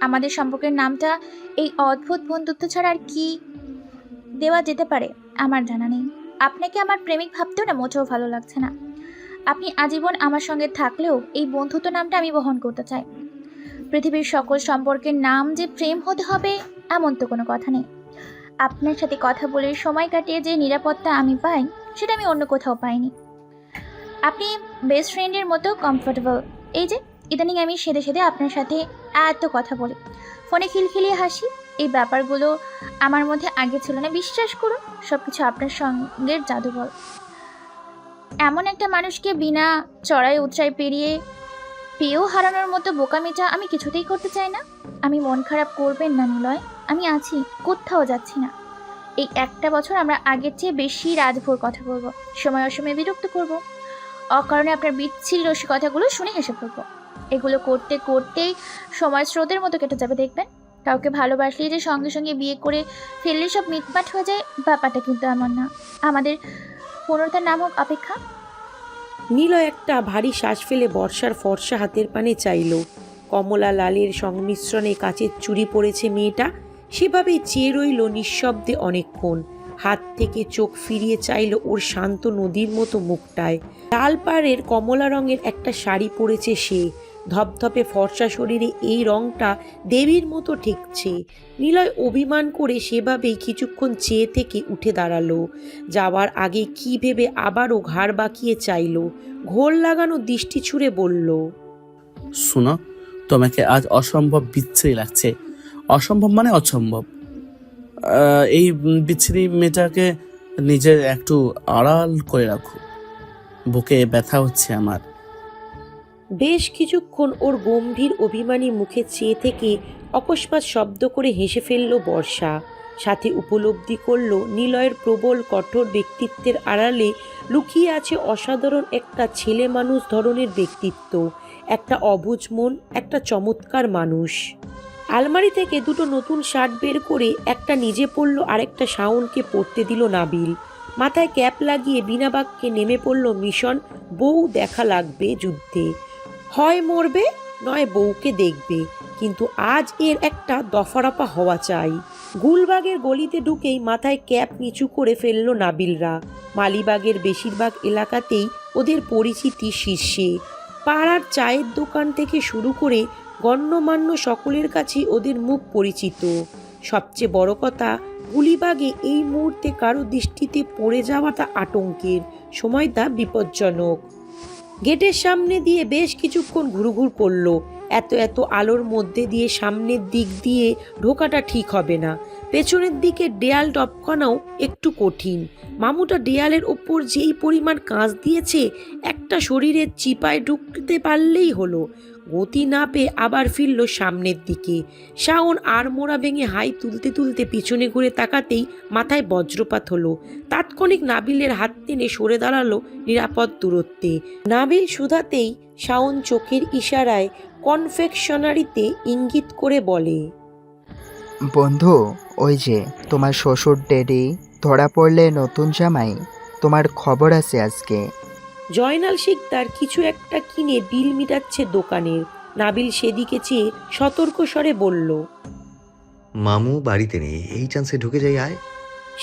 আমাদের সম্পর্কের নামটা এই অদ্ভুত বন্ধুত্ব ছাড়া আর কি দেওয়া যেতে পারে আমার জানা নেই। আপনাকে আমার প্রেমিক ভাবতেও না মোটেও ভালো লাগছে না। আপনি আজীবন আমার সঙ্গে থাকলেও এই বন্ধুত্ব নামটা আমি বহন করতে চাই। পৃথিবীর সকল সম্পর্কের নাম যে প্রেম হতে হবে এমন তো কোনো কথা নেই। আপনার সাথে কথা বলে সময় কাটিয়ে যে নিরাপত্তা আমি পাই সেটা আমি অন্য কোথাও পাইনি। আপনি বেস্ট ফ্রেন্ডের মতো কমফোর্টেবল। এই যে ইদানিং আমি সেদে সেদে আপনার সাথে এত কথা বলি, ফোনে খিলখিলিয়ে হাসি, এই ব্যাপারগুলো আমার মধ্যে আগে ছিল না। বিশ্বাস করুন, সব কিছু আপনার সঙ্গের জাদুঘর। এমন একটা মানুষকে বিনা চড়াই উতরাই পেয়েও হারানোর মতো বোকামিটা আমি কিছুতেই করতে চাই না। আমি মন খারাপ করবেন না নিলয়, আমি আছি, কোথাও যাচ্ছি না। এই একটা বছর আমরা আগের চেয়ে বেশি রাতভর কথা বলবো, সময় অসময়ে বিরক্ত করবো, অকারণে আপনার বিচ্ছিরি রসিকতাগুলো শুনে হেসে পড়বো। এগুলো করতে করতেই সময় স্রোতের মতো কেটে যাবে দেখবেন। কাউকে ভালোবাসলে যে সঙ্গে সঙ্গে বিয়ে করে ফেললে সব মিটমাট হয়ে যায়, ব্যাপারটা কিন্তু এমন না। আমাদের পূর্ণতার নাম হোক অপেক্ষা। নিলয় একটা ভারী শ্বাস ফেলে বর্ষার ফর্সা হাতের পানে চাইল। কমলা লালের সংমিশ্রণে কাচের চুড়ি পরেছে মেয়েটা। সেভাবেই চেয়ে রইল নিঃশব্দে অনেকক্ষণ। হাত থেকে চোখ ফিরিয়ে চাইল ওর শান্ত নদীর মতো মুখটায়। লাল পাড়ের কমলা রঙের একটা শাড়ি পরেছে সে। ধপধপে ফর্সা শরীরে এই রংটা দেবীর মতো ঠেকছে। নিলয় অভিমান করে সেভাবেই কিছুক্ষণ চেয়ে থেকে উঠে দাঁড়ালো। যাওয়ার আগে কি ভেবে আবারও ঘাড় বাঁকিয়ে চাইল। ঘোর লাগানো দৃষ্টি ছুঁড়ে বলল, শোনো, তোমাকে আজ অসম্ভব বিচ্ছিরি লাগছে। অসম্ভব মানে অসম্ভব। এই বিচ্ছিরি মেয়েটাকে নিজের একটু আড়াল করে রাখো, বুকে ব্যথা হচ্ছে আমার। বেশ কিছুক্ষণ ওর গম্ভীর অভিমানী মুখে চেয়ে থেকে অকস্মাৎ শব্দ করে হেসে ফেলল বর্ষা। সাথে উপলব্ধি করল নিলয়ের প্রবল কঠোর ব্যক্তিত্বের আড়ালে লুকিয়ে আছে অসাধারণ একটা ছেলে মানুষ ধরনের ব্যক্তিত্ব, একটা অবুঝ মন, একটা চমৎকার মানুষ। আলমারি থেকে দুটো নতুন শার্ট বের করে একটা নিজে পরল, আরেকটা শাওনকে পরতে দিল নাবিল। মাথায় ক্যাপ লাগিয়ে বিনা বাক্যে নেমে পড়ল মিশন। বউ দেখা লাগবে যুদ্ধে, হয় মরবে নয় বউকে দেখবে, কিন্তু আজ এর একটা দফারফা হওয়া চাই। গুলবাগের গলিতে ঢুকেই মাথায় ক্যাপ নিচু করে ফেলল নাবিলরা। মালিবাগের বেশিরভাগ এলাকাতেই ওদের পরিচিতি শীর্ষে। পাড়ার চায়ের দোকান থেকে শুরু করে গণ্যমান্য সকলের কাছেই ওদের মুখ পরিচিত। সবচেয়ে বড় কথা, গুলিবাগে এই মুহূর্তে কারো দৃষ্টিতে পড়ে যাওয়াটা আতঙ্কের, সময়টা বিপজ্জনক। গেটের সামনে দিয়ে বেশ কিছুক্ষণ ঘুরঘুর করলো। এত আলোর মধ্যে দিয়ে সামনের দিক দিয়ে ঢোকাটা ঠিক হবে না, পেছনের দিকে দেয়াল টপকানোও একটু কঠিন। মামুটা দেয়ালের ওপর যেই পরিমাণ কাঁচ দিয়েছে, একটা শরীরের চিপায় ঢুকতে পারলেই হলো। গতি না পেয়ে আবার ফিরল সামনের দিকে। শাওন আড়মোড়া ভেঙে হাই তুলতে তুলতে পিছনে ঘুরে তাকাতেই মাথায় বজ্রপাত হলো। তাৎক্ষণিক নাবিলের হাত টেনে সরে দাঁড়ালো নিরাপদ দূরত্বে। নাবিল শুধাতেই শাওন চোখের ইশারায় কনফেকশনারিতে ইঙ্গিত করে বলে, বন্ধু, ওই যে তোমার শ্বশুর ডেডি ধরা পড়লে নতুন জামাই, তোমার খবর আছে আজকে। জয়নাল শিকদার কিছু একটা কিনে বিল মিটাচ্ছে দোকানের। নাবিল সেদিকে চেয়ে সতর্ক স্বরে বলল, মামু বাড়িতে নেই, এই চান্সে ঢুকে যাই আয়।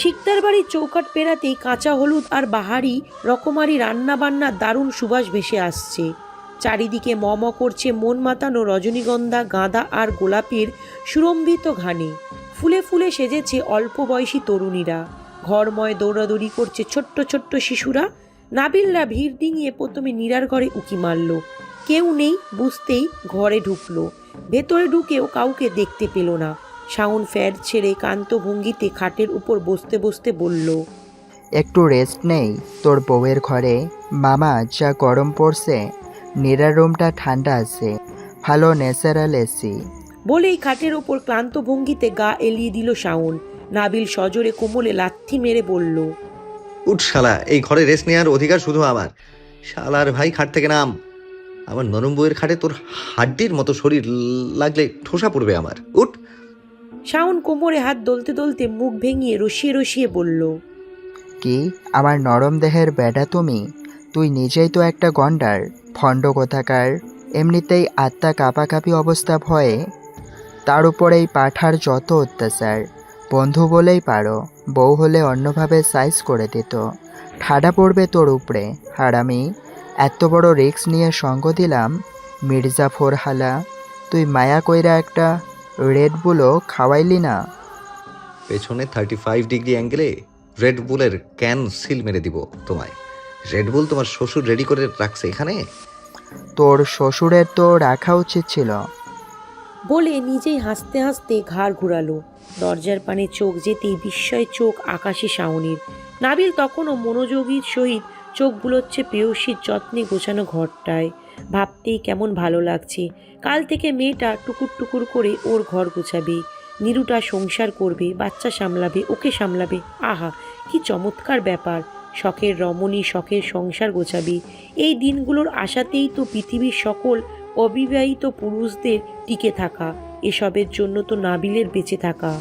শিকদার বাড়ির চৌকাট পেরাতেই কাঁচা হলুদ আর বাহারি রকমারি রান্নাবান্নার দারুণ সুবাস ভেসে আসছে। চারিদিকে মম করছে মন মাতানো রজনীগন্ধা, গাঁদা আর গোলাপের সুরম্ভিত ঘানে। ফুলে ফুলে সেজেছে অল্প বয়সী তরুণীরা। ঘরময় দৌড়াদৌড়ি করছে ছোট্ট ছোট্ট শিশুরা। নাবিলরা ভিড় ডিঙিয়ে প্রথমে নীরার ঘরে উকি মারল। কেউ নেই বুঝতেই ঘরে ঢুকলো। ভেতরে ঢুকেও কাউকে দেখতে পেল না। শাওন ফ্যাট ছেড়ে কান্ত ভঙ্গিতে খাটের উপর বসতে বসতে বলল, একটু রেস্ট নেই তোর বউয়ের ঘরে। মামা, যা গরম পড়ছে, নীরার রুমটা ঠান্ডা আছে, ভালো ন্যাচারাল এসি। বলেই খাটের ওপর ক্লান্ত ভঙ্গিতে গা এলিয়ে দিল শাওন। নাবিল সজোরে কোমলে লাথি মেরে বলল, উঠ শালা, এই ঘরে রেস্ট নেওয়ার অধিকার শুধু আমার। শালার ভাই, খাট থেকে নাম। আমার নরম বইয়ের খাটে তোর হাড্ডির মতো শরীর লাগলে ঠোসা পড়বে আমার। উঠ। শাওন কোমরে হাত দলতে দলতে মুখ ভেঙিয়ে রসিয়ে রসিয়ে বলল, কি আমার নরম দেহের বেডা তুমি? তুই নিজেই তো একটা গন্ডার, ভণ্ড কোথাকার। এমনিতেই আত্মা কাঁপাকাঁপি অবস্থা ভয়ে, তার উপরে এই পাঠার যত অত্যাচার। বন্ধু বলেই পারো, বউ হলে অন্যভাবে সাইজ করে দিত। ঠাডা পড়বে তোর উপরে হারামি। এত বড় রিস্ক নিয়ে সঙ্গ দিলাম, মির্জাফর হালা। তুই মায়া কইরা একটা রেড বুলও খাওয়াইলি না। পেছনে 35 ডিগ্রি অ্যাঙ্গেলে রেড বুলের ক্যান সিল মেরে দিব তোমায়। রেড বুল তোমার শ্বশুর রেডি করে রাখছে এখানে। তোর শ্বশুরের তো রাখা উচিত ছিল। বলে নিজেই হাসতে হাসতে ঘাড় ঘুরালো। দরজার পানে চোখ যেতেই বিস্ময় চোখ আকাশে শাওনের। নাবিল তখনও মনোযোগীর সহিত চোখ বুলোচ্ছে প্রেয়সীর যত্নে গোছানো ঘরটায়। ভাবতেই কেমন ভালো লাগছে। কাল থেকে মেয়েটা টুকুর টুকুর করে ওর ঘর গোছাবে, নিরুটা সংসার করবে, বাচ্চা সামলাবে, ওকে সামলাবে। আহা, কি চমৎকার ব্যাপার! শখের রমণী শখের সংসার গোছাবে। এই দিনগুলোর আশাতেই তো পৃথিবীর সকল অবিবাহিত পুরুষদের টিকে থাকা। এসবের জন্য তো নাবিলের বেঁচে থাকা।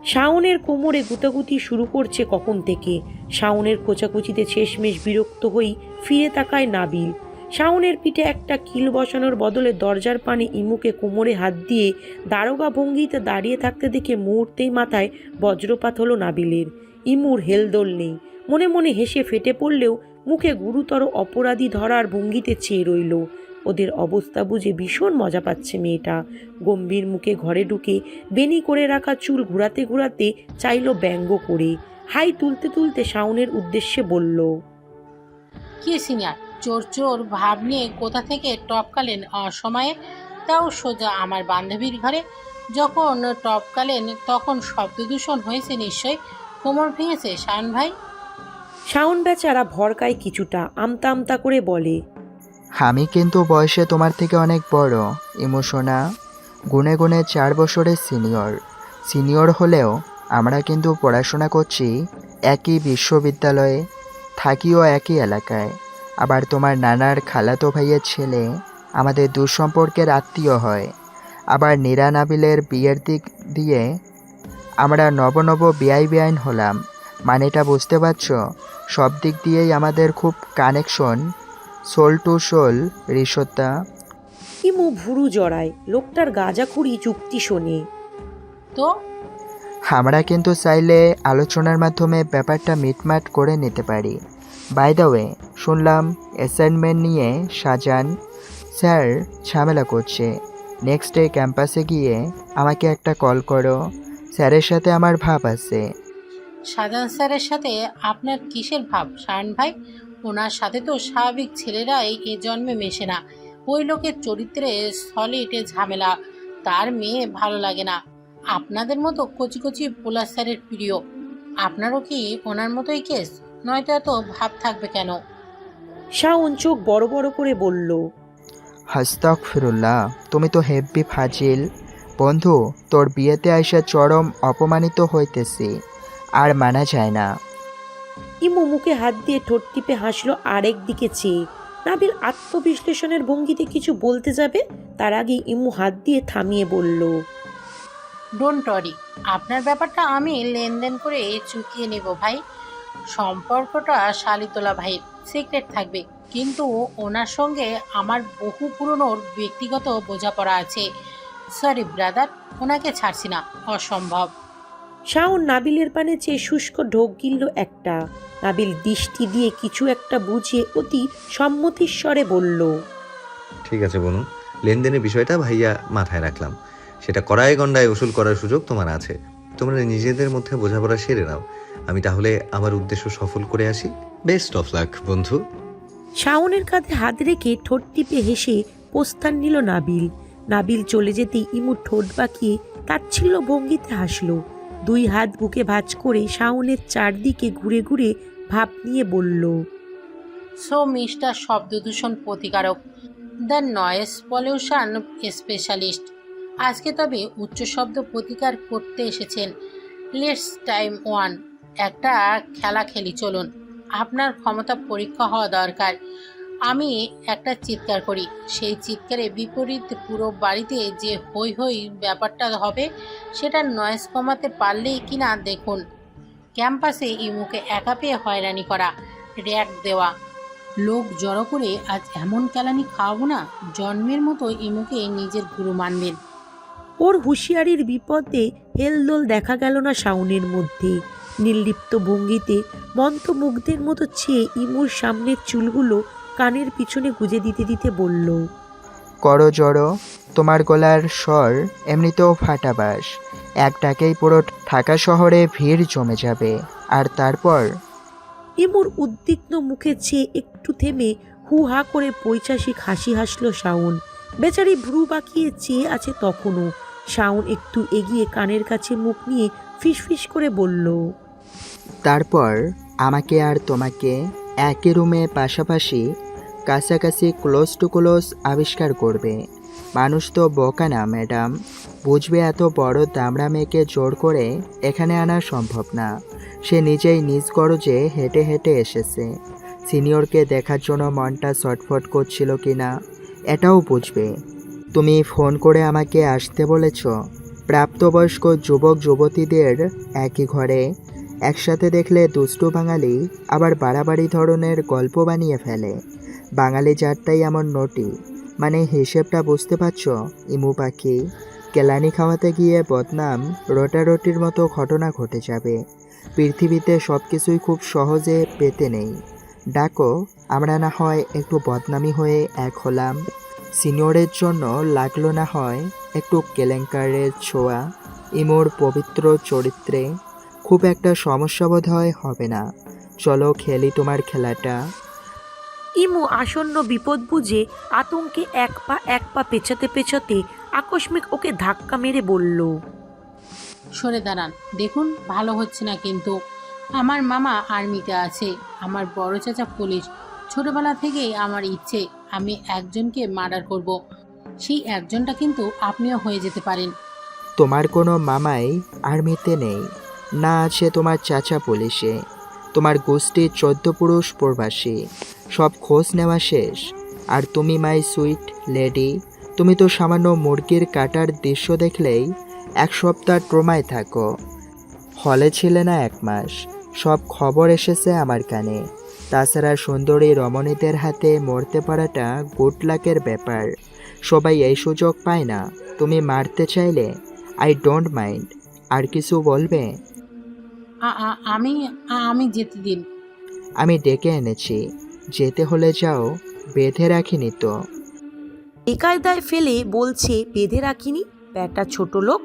শাওনের কোমরে গুতাগুতি শুরু করছে কখন থেকে। শাওনের খোঁচাখুচিতে শেষমেশ বিরক্ত হয়েই ফিরে তাকায় নাবিল। শাওনের পিঠে একটা কিল বসানোর বদলে দরজার পানে ইমুকে কোমরে হাত দিয়ে দারোগা ভঙ্গিতে দাঁড়িয়ে থাকতে দেখে মুহূর্তেই মাথায় বজ্রপাত হলো নাবিলের। ইমুর হেলদোল নেই। মনে মনে হেসে ফেটে পড়লেও মুখে গুরুতর অপরাধী ধরার ভঙ্গিতে চেয়ে রইল। ওদের অবস্থা বুঝে ভীষণ মজা পাচ্ছে মেয়েটা। গম্ভীর মুখে ঘরে ঢুকে বেনি করে রাখা চুল ঘুরাতে ঘুরাতে চাইল ব্যঙ্গ করে। হাই তুলতে তুলতে শাওনের উদ্দেশ্যে বলল, কি সিনিয়র, চোর চোর ভাব নিয়ে কোথা থেকে টপকালেন অসময়ে, তাও সোজা আমার বান্ধবীর ঘরে। যখন টপকালেন তখন শব্দ দূষণ হয়েছে নিশ্চয়। কোমর ভেঙেছে শান ভাই? শাওন বেচারা ভরকায় কিছুটা, আমতা আমতা করে বলে, আমি কিন্তু বয়সে তোমার থেকে অনেক বড় ইমোশনা, গুনে গুনে 4 বছরের সিনিয়র হলেও আমরা কিন্তু পড়াশোনা করছি একই বিশ্ববিদ্যালয়ে, থাকিও একই এলাকায়। আবার তোমার নানার খালাতো ভাইয়ের ছেলে আমাদের দুঃসম্পর্কের আত্মীয় হয়। আবার নীরা নাবিলের বিয়ের দিক দিয়ে আমরা নব বেআইন হলাম। মানেটা বুঝতে পারছো? সব দিক দিয়েই আমাদের খুব কানেকশন, সোল টু সোল। রিসোদ্দা, ইমু ভুরু জড়ায়, লোকটার গাঁজাখুরি যুক্তি শোনে। তো আমরা কিন্তু চাইলে আলোচনার মাধ্যমে ব্যাপারটা মিটমাট করে নিতে পারি। বাই দ্য ওয়ে, শুনলাম অ্যাসাইনমেন্ট নিয়ে শাহজাহান স্যার ঝামেলা করছে। নেক্সট ডে ক্যাম্পাসে গিয়ে আমাকে একটা কল করো, স্যারের সাথে আমার ভাব আছে। শাহজাহান স্যারের সাথে আপনার কিসের ভাব শান ভাই? ওনার সাথে তো স্বাভাবিক ছেলেরাই এ জন্মে মেশে না। ওই লোকের চরিত্রে সলিডে ঝামেলা, তার মেয়ে ভালো লাগে না। আপনাদের মতো কচি কচি পোলা স্যারের প্রিয়। আপনারও কি ওনার মতোই কেস? নয়তো এত ভাব থাকবে কেন? শাওন চোখ বড় বড় করে বলল, হাস্তাগফিরুল্লাহ, তুমি তো হেব্বি ফাজিল। বন্ধু, তোর বিয়েতে আইসা চরম অপমানিত হইতেছি, আর মানা যায় না। ইমু মুখে হাত দিয়ে ঠোঁট টিপে হাসলো আরেক দিকে চেয়ে। নাবিল আত্মবিশ্লেষণের ভঙ্গিতে কিছু বলতে যাবে, তার আগে ইমু হাত দিয়ে থামিয়ে বলল, ডোন্ট ওয়ারি, আপনার ব্যাপারটা আমি লেনদেন করে চুকিয়ে নেব ভাই। সম্পর্কটা শালিতলা ভাইয়ের সিক্রেট থাকবে, কিন্তু ওনার সঙ্গে আমার বহু পুরনো ব্যক্তিগত বোঝাপড়া আছে। সরি ব্রাদার, ওনাকে ছাড়ছি না, অসম্ভব। শাওন নাবিলের পানে চেয়ে শুষ্ক ঢোক গিলল একটা। নাবিল দৃষ্টি দিয়ে কিছু একটা বুঝিয়ে অতি সম্মতির স্বরে বলল, ঠিক আছে বনু, লেনদেনের বিষয়টা ভাইয়া মাথায় রাখলাম। সেটা কড়ায় গন্ডায় উসুল করার সুযোগ তোমার আছে। তোমরা নিজেদের মধ্যে বোঝাপড়া সেরে নাও। আমি তাহলে আমার উদ্দেশ্য সফল করে আসি। বেস্ট অফ লাক বন্ধু। শাওনের কাঁধে হাত রেখে ঠোঁট টিপে হেসে প্রস্থান নিল নাবিল। নাবিল চলে যেতেই ইমু ঠোঁট বাঁকিয়ে তাচ্ছিল্য ভঙ্গিতে হাসলো। 2 হাত বুকে ভাঁজ করে শাওনের চারদিকে ঘুরে ঘুরে ভাব নিয়ে বলল, সো মিস্টার শব্দ দূষণ প্রতিকারক, দ্য নয়েজ পলিউশন স্পেশালিস্ট, আজকে তবে উচ্চ শব্দ প্রতিকার করতে এসেছেন। লেটস টাইম ওয়ান, একটা খেলা খেলি চলুন। আপনার ক্ষমতা পরীক্ষা হওয়া দরকার। আমি একটা চিৎকার করি, সেই চিৎকারে বিপরীত পুরো বাড়িতে যে হই হই ব্যাপারটা হবে, সেটা নয়েজ কমাতে পারলেই কিনা দেখুন। ক্যাম্পাসে ইমুকে একা পেয়ে হয়রানি করা, র্যাক দেওয়া, লোক জড়ো করে আজ এমন কেলানি খাওয়াবো না, জন্মের মতো ইমুকে নিজের গুরু মানবেন। ওর হুঁশিয়ারির বিপদে হেলদোল দেখা গেল না শাওনের মধ্যে। নির্লিপ্ত ভঙ্গিতে মন্ত্রমুগ্ধের মতো চেয়ে ইমুর সামনের চুলগুলো কানের পিছনে গুজে দিতে দিতে বলল, করো জড়ো, তোমার গলার স্বর এমনিতেও ফাটাবাস। এক ডাকেই পুরো ঢাকা শহরে ভিড় জমে যাবে। আর তারপর ইমুর উদ্বিগ্ন মুখে চেয়ে একটু থেমে হু হা করে পৈশাসিক হাসি হাসল শাওন। বেচারি ভ্রু বাঁকিয়ে চেয়ে আছে তখনও। শাওন একটু এগিয়ে কানের কাছে মুখ নিয়ে ফিসফিস করে বলল, তারপর আমাকে আর তোমাকে একই রুমে পাশাপাশি কাছাকাছি ক্লোজ টু ক্লোজ আবিষ্কার করবে। মানুষ তো বোকা না ম্যাডাম, বুঝবে এত বড় দামড়া মেয়েকে জোর করে এখানে আনা সম্ভব না। সে নিজেই নিজ গরজে হেঁটে হেঁটে এসেছে। সিনিয়রকে দেখার জন্য মনটা ছটফট করছিল কি না এটাও বুঝবে। তুমি ফোন করে আমাকে আসতে বলেছ। প্রাপ্তবয়স্ক যুবক যুবতীদের একই ঘরে একসাথে দেখলে দুষ্টু বাঙালি আবার বাড়াবাড়ি ধরনের গল্প বানিয়ে ফেলে। বাঙালি জাতটাই এমন নটি, মানে হিসেবটা বুঝতে পারছো ইমু পাখি? কেলানি খাওয়াতে গিয়ে বদনাম রোটারোটির মতো ঘটনা ঘটে যাবে। পৃথিবীতে সব কিছুই খুব সহজে পেতে নেই। ডাকো, আমরা না হয় একটু বদনামি হয়ে এক হলাম। সিনিয়রের জন্য লাগলো না হয় একটু কেলেঙ্কারের ছোঁয়া। ইমুর পবিত্র চরিত্রে খুব একটা সমস্যা বোধ হয় হবে না। চলো খেলি তোমার খেলাটা। ইমু আসন্ন বিপদ বুঝে আতঙ্কে এক পা পেছাতে পেছাতে আকস্মিক ওকে ধাক্কা মেরে বলল, সরে দাঁড়ান, দেখুন ভালো হচ্ছে না কিন্তু। আমার মামা আর্মিতে আছে, আমার বড় চাচা পুলিশ। ছোটবেলা থেকেই আমার ইচ্ছে আমি একজনকে মার্ডার করব। সেই একজনটা কিন্তু আপনিও হয়ে যেতে পারেন। তোমার কোনো মামাই আর্মিতে নেই, না আছে তোমার চাচা পুলিশে। তোমার গোষ্ঠীর 14 পুরুষ প্রবাসী, সব খোঁজ নেওয়া শেষ। আর তুমি মাই সুইট লেডি, তুমি তো সামান্য মুরগির কাটার দৃশ্য দেখলেই 1 সপ্তাহ ট্রমায় থাকো। হলে ছিলে না 1 মাস, সব খবর এসেছে আমার কানে। তাছাড়া সুন্দরী রমণীদের হাতে মরতে পারাটা গুড লাকের ব্যাপার, সবাই এই সুযোগ পায় না। তুমি মারতে চাইলে আই ডোন্ট মাইন্ড। আর কিছু বলবে? আমি আমি যেতে দিন। আমি ডেকে এনেছি, যেতে হলে যাও, বেঁধে রাখিনি তো। বেকায়দায় ফেলে বলছে বেঁধে রাখিনি, ব্যাটা ছোট লোক।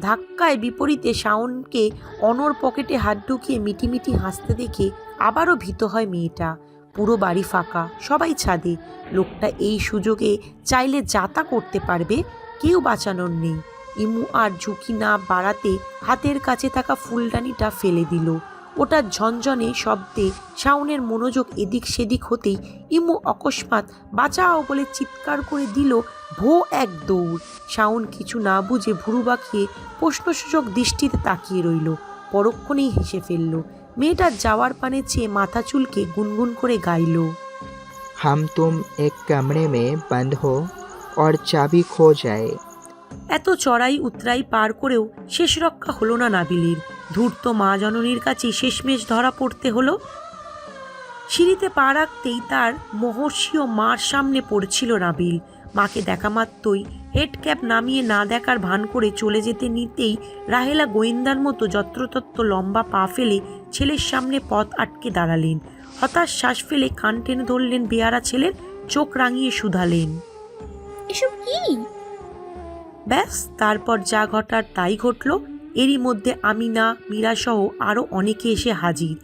ধাক্কায় বিপরীতে শাওনকে অনর পকেটে হাত ঢুকিয়ে মিটিমিটি হাসতে দেখে আবারও ভীত হয় মেয়েটা। পুরো বাড়ি ফাঁকা, সবাই ছাদে। লোকটা এই সুযোগে চাইলে যাতা করতে পারবে, কেউ বাঁচানোর নেই। ইমু আর ঝুঁকি না বাড়াতে হাতের কাছে থাকা ফুলদানিটা ফেলে দিল। ওটা ঝনঝনে শব্দে শাওনের মনোযোগ এদিক সেদিক হতেই ইমু অকস্মাৎ বাঁচাও বলে চিৎকার করে দিল ভো এক দৌড়। শাওন কিছু না বুঝে ভুরু বাঁকিয়ে প্রশ্নসূচক দৃষ্টিতে তাকিয়ে রইল। পরক্ষণেই হেসে ফেলল। মেয়েটার যাওয়ার পানে চেয়ে মাথা চুলকে গুনগুন করে গাইল, हम तुम एक कमरे में बंद हो और चाबी खो जाए। এত চড়াই উতরাই পার করেও শেষ রক্ষা হলো না নাবিলের। ধূর্ত মা জননীর কাছে শেষমেশ ধরা পড়তে হলো। সিঁড়িতে পা রাখতেই তার মহর্ষীয় মার সামনে পড়ছিল নাবিল। মাকে দেখা মাত্রই হেড ক্যাপ নামিয়ে না দেখার ভান করে চলে যেতে নিতেই রাহেলা গোয়েন্দার মতো যত্রতত্র লম্বা পা ফেলে ছেলের সামনে পথ আটকে দাঁড়ালেন। হতাশ শ্বাস ফেলে কান টেনে ধরলেন বেয়ারা ছেলের, চোখ রাঙিয়ে শুধালেন, এসব কি? ব্যাস তারপর যা ঘটার তাই ঘটল। এরই মধ্যে আমিনা, মীরাসহ আরও অনেকে এসে হাজির।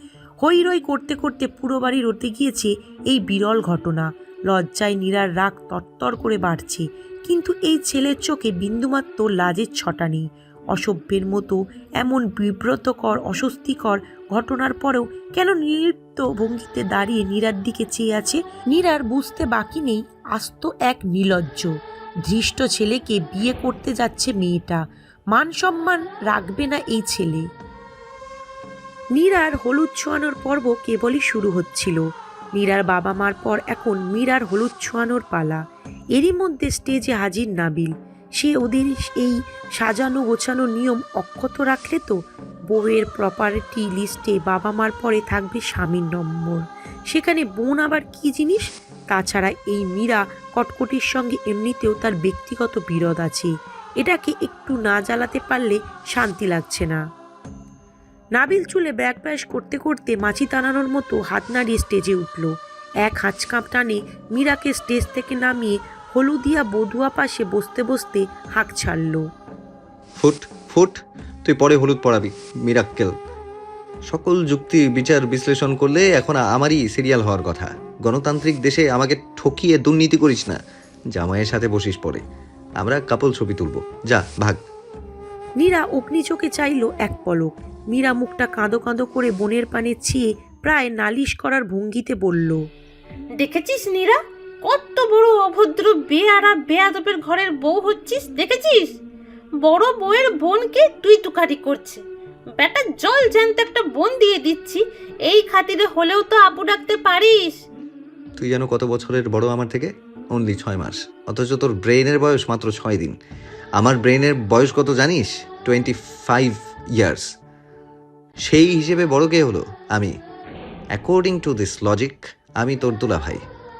হৈরৈ করতে করতে পুরো বাড়ি রটে গিয়েছে এই বিরল ঘটনা। লজ্জায় নীরার রাগ তরতর করে বাড়ছে, কিন্তু এই ছেলের চোখে বিন্দুমাত্র লাজের ছটা নেই। অসভ্যের মতো এমন বিব্রতকর অস্বস্তিকর ঘটনার পরেও কেন নির্লিপ্ত ভঙ্গিতে দাঁড়িয়ে নীরার দিকে চেয়ে আছে? নীরার বুঝতে বাকি নেই আস্ত এক নির্লজ্জ ধৃষ্ট ছেলেকে বিয়ে করতে যাচ্ছে মেয়েটা। মান সম্মান রাখবে না এই ছেলে। নীরার হলুদ ছোঁয়ানোর পর্ব কেবলই শুরু হচ্ছিল। নীরার বাবা মার পর এখন মীরার হলুদ ছোঁয়ানোর পালা। এরই মধ্যে স্টেজে হাজির নাবিল। সে ওদের এই সাজানো গোছানো নিয়ম অক্ষত রাখলে তো বউয়ের প্রপার্টি লিস্টে বাবা মার পরে থাকবে স্বামীর নম্বর। সেখানে বোন আবার কি জিনিস? তাছাড়া এই মীরা কটকটির সঙ্গে এমনিতেও তার ব্যক্তিগত বিরোধ আছে। এটাকে একটু না জ্বালাতে পারলে শান্তি লাগছে না। নাবিল চুলে ব্যাগ ব্যাস করতে করতে মাছি টানানোর মতো হাত নাড়িয়ে স্টেজে উঠল। এক হাঁচকাঁপ টানে মীরাকে স্টেজ থেকে নামিয়ে হলুদিয়া বধুয়া পাশে বসতে বসতে হাঁক ছাড়ল, ফুট ফুট, তুই পরে হলুদ পড়াবি মিরাক্কেল। সকল যুক্তি বিচার বিশ্লেষণ করলে এখন আমারই সিরিয়াল হওয়ার কথা। গণতান্ত্রিক দেশে আমাকে ঠকিয়ে দুর্নীতি করিস না। জামাইয়ের সাথে বসিস পরে, আমরা কাপল ছবি তুলবো, যা ভাগ। নীরা অগ্নি চোখে চাইল এক পলক। মীরা মুখটা কাঁদো কাঁদো করে বোনের পানে চেয়ে প্রায় নালিশ করার ভঙ্গিতে বলল, দেখেছিস নীরা, কত বড় অভদ্র বেয়ারা বেয়াদবের ঘরের বউ হচ্ছিস? দেখেছিস? বড় বউয়ের বোনকে তুই তুকারি করছে। বেটা জল জ্যান্ত একটা বোন দিয়ে দিচ্ছি, এই খাতিরে হলেও তো আপু ডাকতে পারিস। তুই যেন কত বছরের বড় আমার থেকে? অনলি 6 মাস, অথচ তোর ব্রেইনের বয়স মাত্র 6 দিন। আমার ব্রেইনের বয়স কত জানিস? 25 ইয়ার্স। সেই হিসেবে বড় কে হলো? আমি। অ্যাকর্ডিং টু দিস লজিক আমি তোর দুলা ভাই।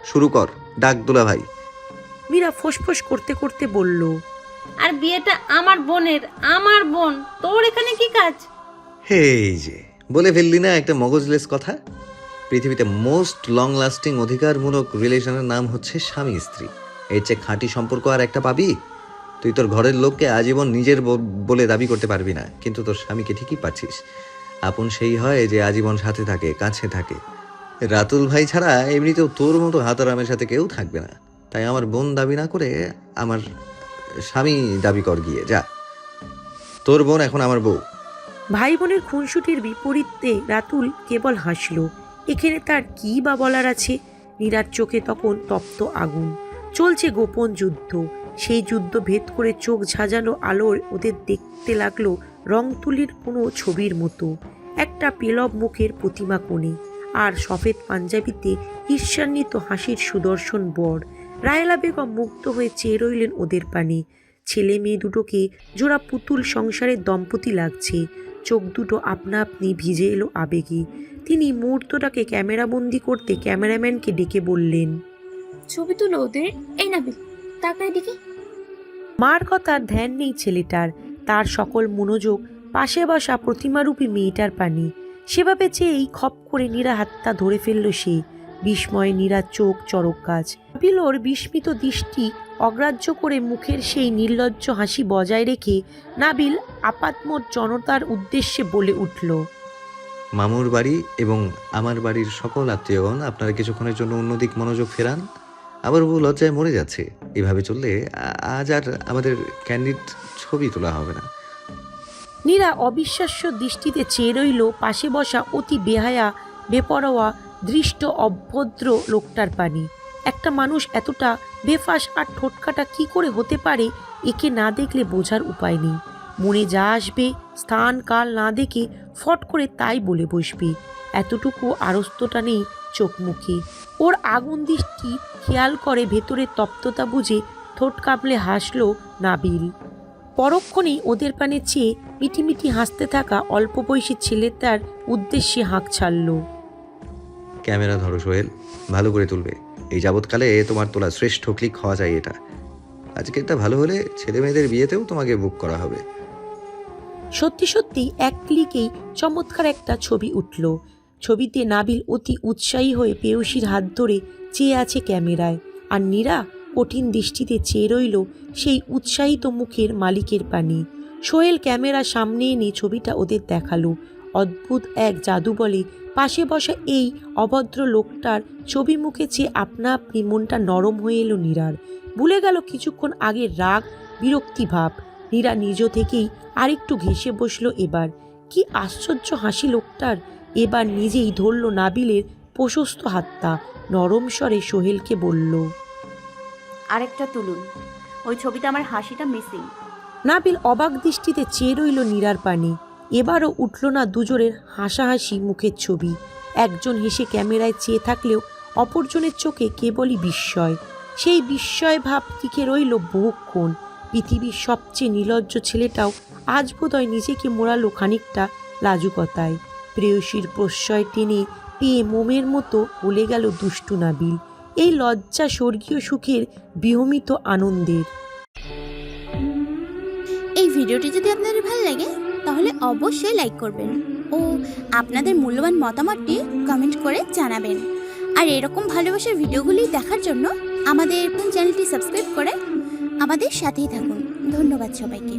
শুরু কর, ডাক দুলা ভাই। মীরা ফোঁস করতে করতে বলল, আর বিয়েটা আমার বোনের, আমার বোন, তোর এখানে কি কাজ? এই যে বলে ফেললি না একটা মগজলেস কথা। পৃথিবীতে মোস্ট লং লাস্টিং অধিকারমূলক রিলেশনের নাম হচ্ছে স্বামী স্ত্রী। এর চেয়ে খাঁটি সম্পর্ক আর একটা পাবি? তুই তোর ঘরের লোককে আজীবন নিজের বলে দাবি করতে পারবি না, কিন্তু তোর স্বামীকে ঠিকই পাচ্ছিস। আপন সেই হয় যে আজীবন সাথে থাকে, কাছে থাকে। রাতুল ভাই ছাড়া এমনিতেও তোর মতো হাতারামের সাথে কেউ থাকবে না। তাই আমার বোন দাবি না করে আমার স্বামী দাবি কর গিয়ে, যা। তোর বোন এখন আমার বউ। ভাই বোনের খুনসুটির বিপরীতে রাতুল কেবল হাসল। এখানে তার কী বা বলার আছে? নীরার চোখে তখন তপ্ত আগুন। চলছে গোপন যুদ্ধ। সেই যুদ্ধ ভেদ করে চোখ ঝাঁঝালো আলোর ওদের দেখতে লাগলো রং তুলির কোনো ছবির মতো। একটা পেলব মুখের প্রতিমা কোণে, আর সফেদ পাঞ্জাবিতে ঈর্ষান্বিত হাসির সুদর্শন বর। রায়লা বেগম মুগ্ধ হয়ে চেয়ে রইলেন ওদের পানে। ছেলে মেয়ে দুটোকে জোড়া পুতুল সংসারের দম্পতি লাগছে। চোখ দুটো আপনা আপনি ভিজে এলো আবেগে। তিনি মুহূর্তটাকে ক্যামেরাবন্দি করতে ক্যামেরাম্যানকে ডেকে বললেন, ছবি তুলো ওদের। এই নাবিল, তাকায় দিকে। মার কথার ধ্যান নেই ছেলেটার। তার সকল মনোযোগ পাশে বসা প্রতিমারূপী মেয়েটার পানে। সেভাবে চেয়েই খপ করে নীরা হাতটা ধরে ফেলল সে। বিস্ময়ে নীরার চোখ চড়ক গাছ। নাবিলোর বিস্মিত দৃষ্টি অগ্রাহ্য করে মুখের সেই নির্লজ্জ হাসি বজায় রেখে নাবিল আপাতমত জনতার উদ্দেশ্যে বলে উঠল, মামুর বাড়ি এবং আমার বাড়ির সকল আত্মীয়গণ, আপনারা কিছুক্ষণের জন্য অন্যদিক মনোযোগ ফেরান। আবার বউ লজ্জায় মরে যাচ্ছে। এভাবে চললে আজ আর আমাদের ক্যান্ডিড ছবি তোলা হবে না। নীরা অবিশ্বাস্য দৃষ্টিতে চেয়ে রইল পাশে বসা অতি বেহায়া বেপরোয়া দৃষ্ট অভদ্র লোকটার পানে। একটা মানুষ এতটা বেফাস আর ঠোটকাটা কি করে হতে পারে, একে না দেখলে বোঝার উপায় নেই। মনে যা আসবে স্থান কাল না দেখে ফট করে তাই বলে বসবে। এতটুকু আড়স্তটা নেই চোখ মুখে। ওর আগুন দৃষ্টি খেয়াল করে ভেতরের তপ্ততা বুঝে ঠোঁট কাঁপলে হাসল নাবিল। পরক্ষণেই ওদের পানে চেয়ে মিটিমিটি হাসতে থাকা অল্প বয়সী ছেলেটার উদ্দেশ্যে হাঁক ছাড়ল, ক্যামেরা ধরো সোহেল, ভালো করে তুলবে। এই যাবৎকালে তোমার তোলা শ্রেষ্ঠ ক্লিক হওয়া যায় এটা। আজকে এটা ভালো হলে ছেলে মেয়েদের বিয়েতেও তোমাকে বুক করা হবে। সত্যি সত্যি এক ক্লিকেই চমৎকার একটা ছবি উঠল। ছবিতে নাবিল অতি উৎসাহী হয়ে পেয়সীর হাত ধরে চেয়ে আছে ক্যামেরায়, আর নীরা কঠিন দৃষ্টিতে চেয়ে রইল সেই উৎসাহিত মুখের মালিকের পানে। সোহেল ক্যামেরা সামনে এনে ছবিটা ওদের দেখালো। অদ্ভুত এক জাদু বলে পাশে বসা এই অভদ্র লোকটার ছবি মুখে চেয়ে আপনা আপনি মনটা নরম হয়ে এলো নীরার। ভুলে গেল কিছুক্ষণ আগের রাগ বিরক্তি ভাব। নীরা নিজ থেকেই আরেকটু ঘেঁষে বসলো এবার। কি আশ্চর্য হাসি লোকটার! এবার নিজেই ধরল নাবিলের প্রশস্ত হাতটা। নরম স্বরে সোহেলকে বলল, আরেকটা তুলুন। ওই ছবিতে আমার হাসিটা মিসিং। নাবিল অবাক দৃষ্টিতে চেয়ে রইল নীরার পানে। এবারও উঠল না দুজনের হাসাহাসি মুখের ছবি। একজন হেসে ক্যামেরায় চেয়ে থাকলেও অপরজনের চোখে কেবলই বিস্ময়। সেই বিস্ময় ভাব টিকে রইল বহুক্ষণ। পৃথিবীর সবচেয়ে নির্লজ্জ ছেলেটাও আজ বোধহয় নিজেকে মোড়ালো খানিকটা লাজুকতায়। প্রেয়সীর প্রশ্রয় টেনে পেয়ে মোমের মতো বলে গেল দুষ্টু নাবিল। এই লজ্জা স্বর্গীয় সুখের বিহমিত আনন্দের। এই ভিডিওটি যদি আপনাদের ভালো লাগে তাহলে অবশ্যই লাইক করবেন ও আপনাদের মূল্যবান মতামতটি কমেন্ট করে জানাবেন। আর এরকম ভালোবাসার ভিডিওগুলি দেখার জন্য আমাদের চ্যানেলটি সাবস্ক্রাইব করে আমাদের সাথেই থাকুন। ধন্যবাদ সবাইকে।